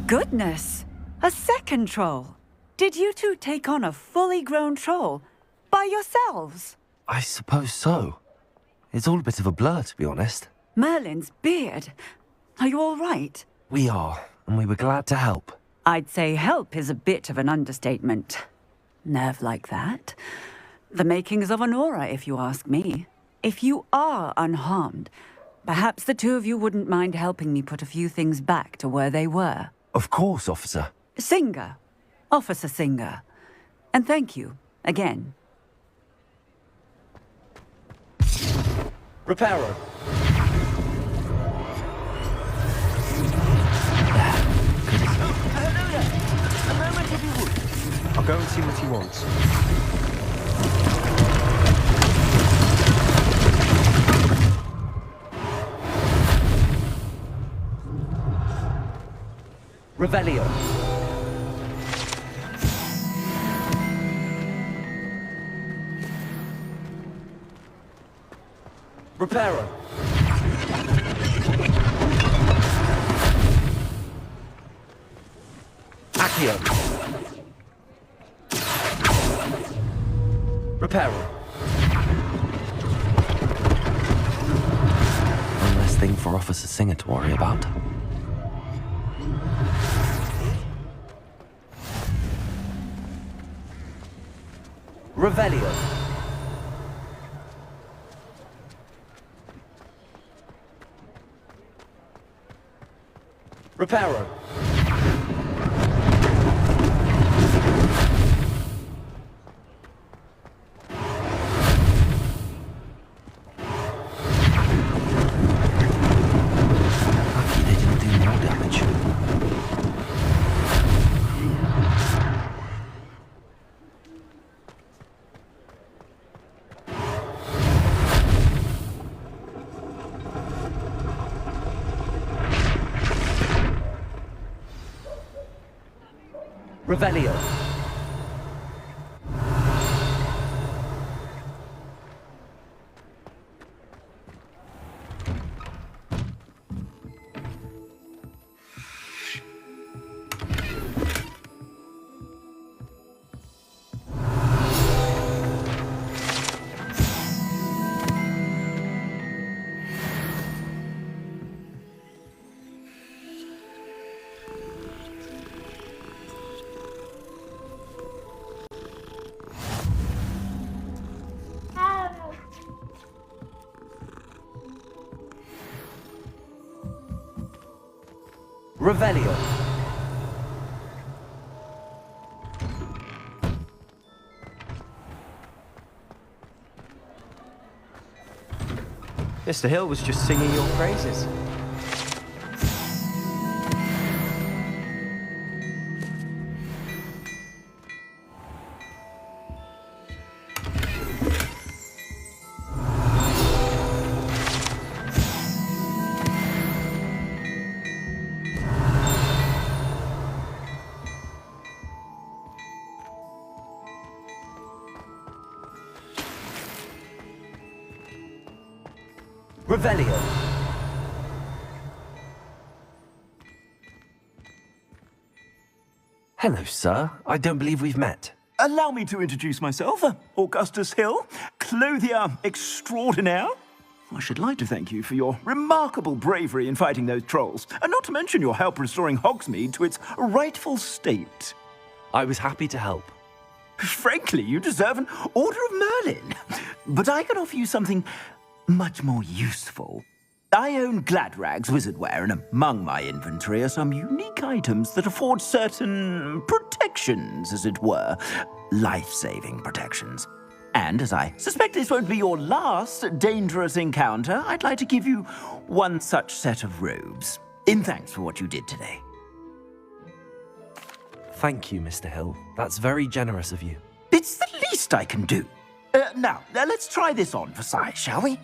Goodness! A second troll! Did you two take on a fully grown troll? By yourselves? I suppose so. It's all a bit of a blur, to be honest. Merlin's beard. Are you all right? We are, and we were glad to help. I'd say help is a bit of an understatement. Nerve like that. The makings of an aura, if you ask me. If you are unharmed, perhaps the two of you wouldn't mind helping me put a few things back to where they were. Of course, officer. Singer. Officer Singer. And thank you, again. Reparo. I'll go and see what he wants. Revelio. Reparo. Accio. Reparo. One less thing for Officer Singer to worry about. Revelio. Reparo. Lucky they didn't do more damage. Revelio. Revelio. Mr. Hill was just singing your praises. Revelio. Hello, sir. I don't believe we've met. Allow me to introduce myself, Augustus Hill, clothier extraordinaire. I should like to thank you for your remarkable bravery in fighting those trolls, and not to mention your help restoring Hogsmeade to its rightful state. I was happy to help. Frankly, you deserve an Order of Merlin. But I can offer you something much more useful. I own Gladrag's wizardware, and among my inventory are some unique items that afford certain protections, as it were. Life-saving protections. And as I suspect this won't be your last dangerous encounter, I'd like to give you one such set of robes, in thanks for what you did today. Thank you, Mr. Hill. That's very generous of you. It's the least I can do. Now, let's try this on for size, shall we?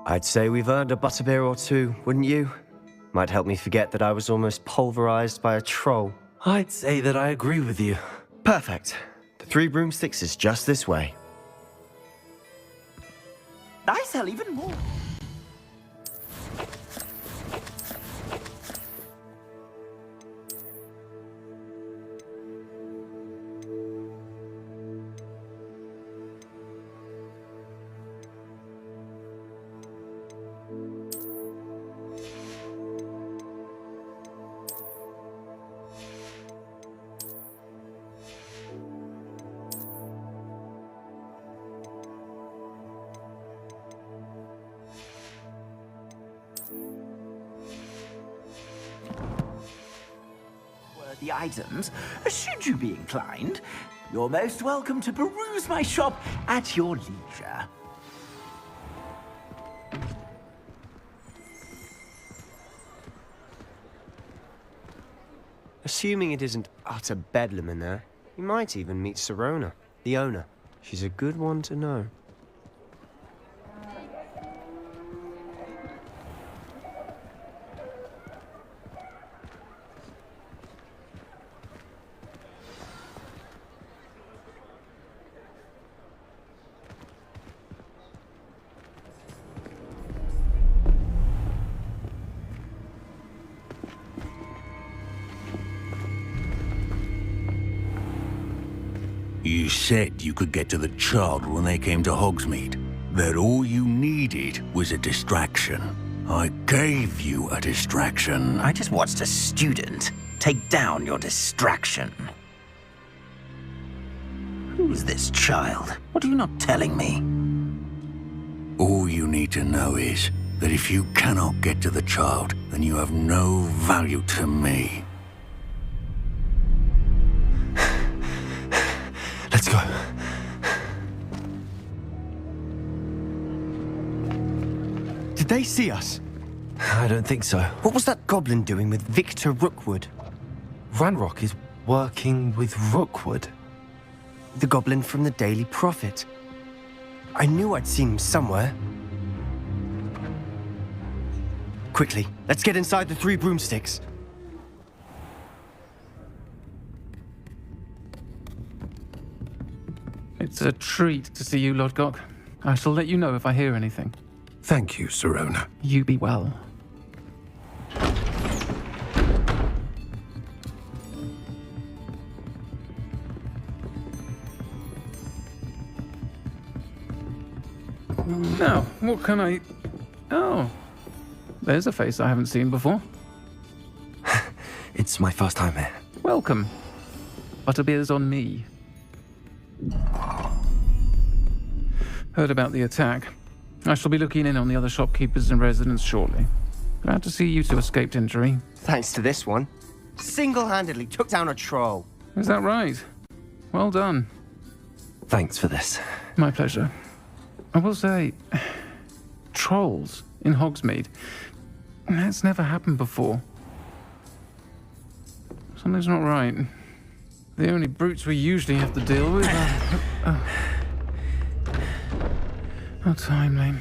I'd say we've earned a butterbeer or two, wouldn't you? Might help me forget that I was almost pulverized by a troll. I'd say that I agree with you. Perfect. The Three Broomsticks is just this way. I sell even more. The items, should you be inclined, you're most welcome to peruse my shop at your leisure. Assuming it isn't utter bedlam in there, you might even meet Sirona, the owner. She's a good one to know. You said you could get to the child when they came to Hogsmeade. That all you needed was a distraction. I gave you a distraction. I just watched a student take down your distraction. Who's this child? What are you not telling me? All you need to know is that if you cannot get to the child, then you have no value to me. Let's go. Did they see us? I don't think so. What was that goblin doing with Victor Rookwood? Ranrock is working with Rookwood. The goblin from the Daily Prophet. I knew I'd seen him somewhere. Quickly, let's get inside the Three Broomsticks. It's a treat to see you, Lodgok. I shall let you know if I hear anything. Thank you, Sirona. You be well. Now, what can I... Oh, there's a face I haven't seen before. It's my first time here. Welcome. Butterbeer's on me. Heard about the attack. I shall be looking in on the other shopkeepers and residents shortly. Glad to see you two escaped injury. Thanks to this one. Single-handedly took down a troll. Is that right? Well done. Thanks for this. My pleasure. I will say, trolls in Hogsmeade. That's never happened before. Something's not right. The only brutes we usually have to deal with are... How timely.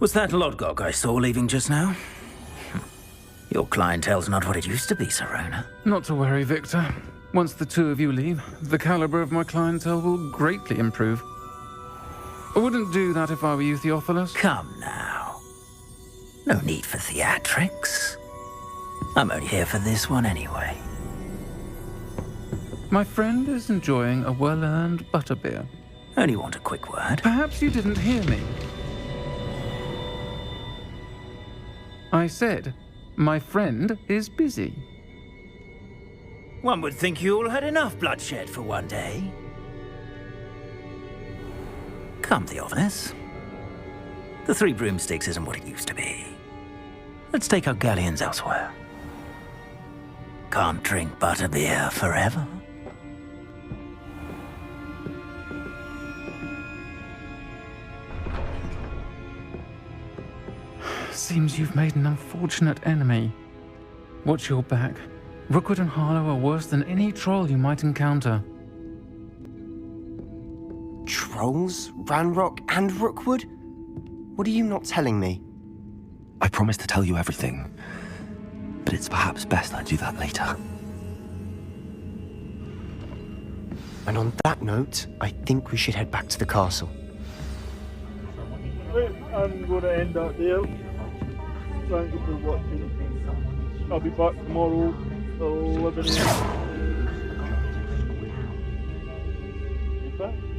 Was that Lodgok I saw leaving just now? Your clientele's not what it used to be, Sirona. Not to worry, Victor. Once the two of you leave, the caliber of my clientele will greatly improve. I wouldn't do that if I were you, Theophilus. Come now. No need for theatrics. I'm only here for this one anyway. My friend is enjoying a well-earned butterbeer. Only want a quick word. Perhaps you didn't hear me. I said, my friend is busy. One would think you all had enough bloodshed for one day. Come, Theophilus. The Three Broomsticks isn't what it used to be. Let's take our galleons elsewhere. Can't drink butterbeer forever. Seems you've made an unfortunate enemy. Watch your back. Rookwood and Harlow are worse than any troll you might encounter. Trolls, Ranrock, and Rookwood? What are you not telling me? I promised to tell you everything, but it's perhaps best I do that later. And on that note, I think we should head back to the castle. I'm going to end that there. Thank you for watching. I'll be back tomorrow at 11 a.m. Goodbye.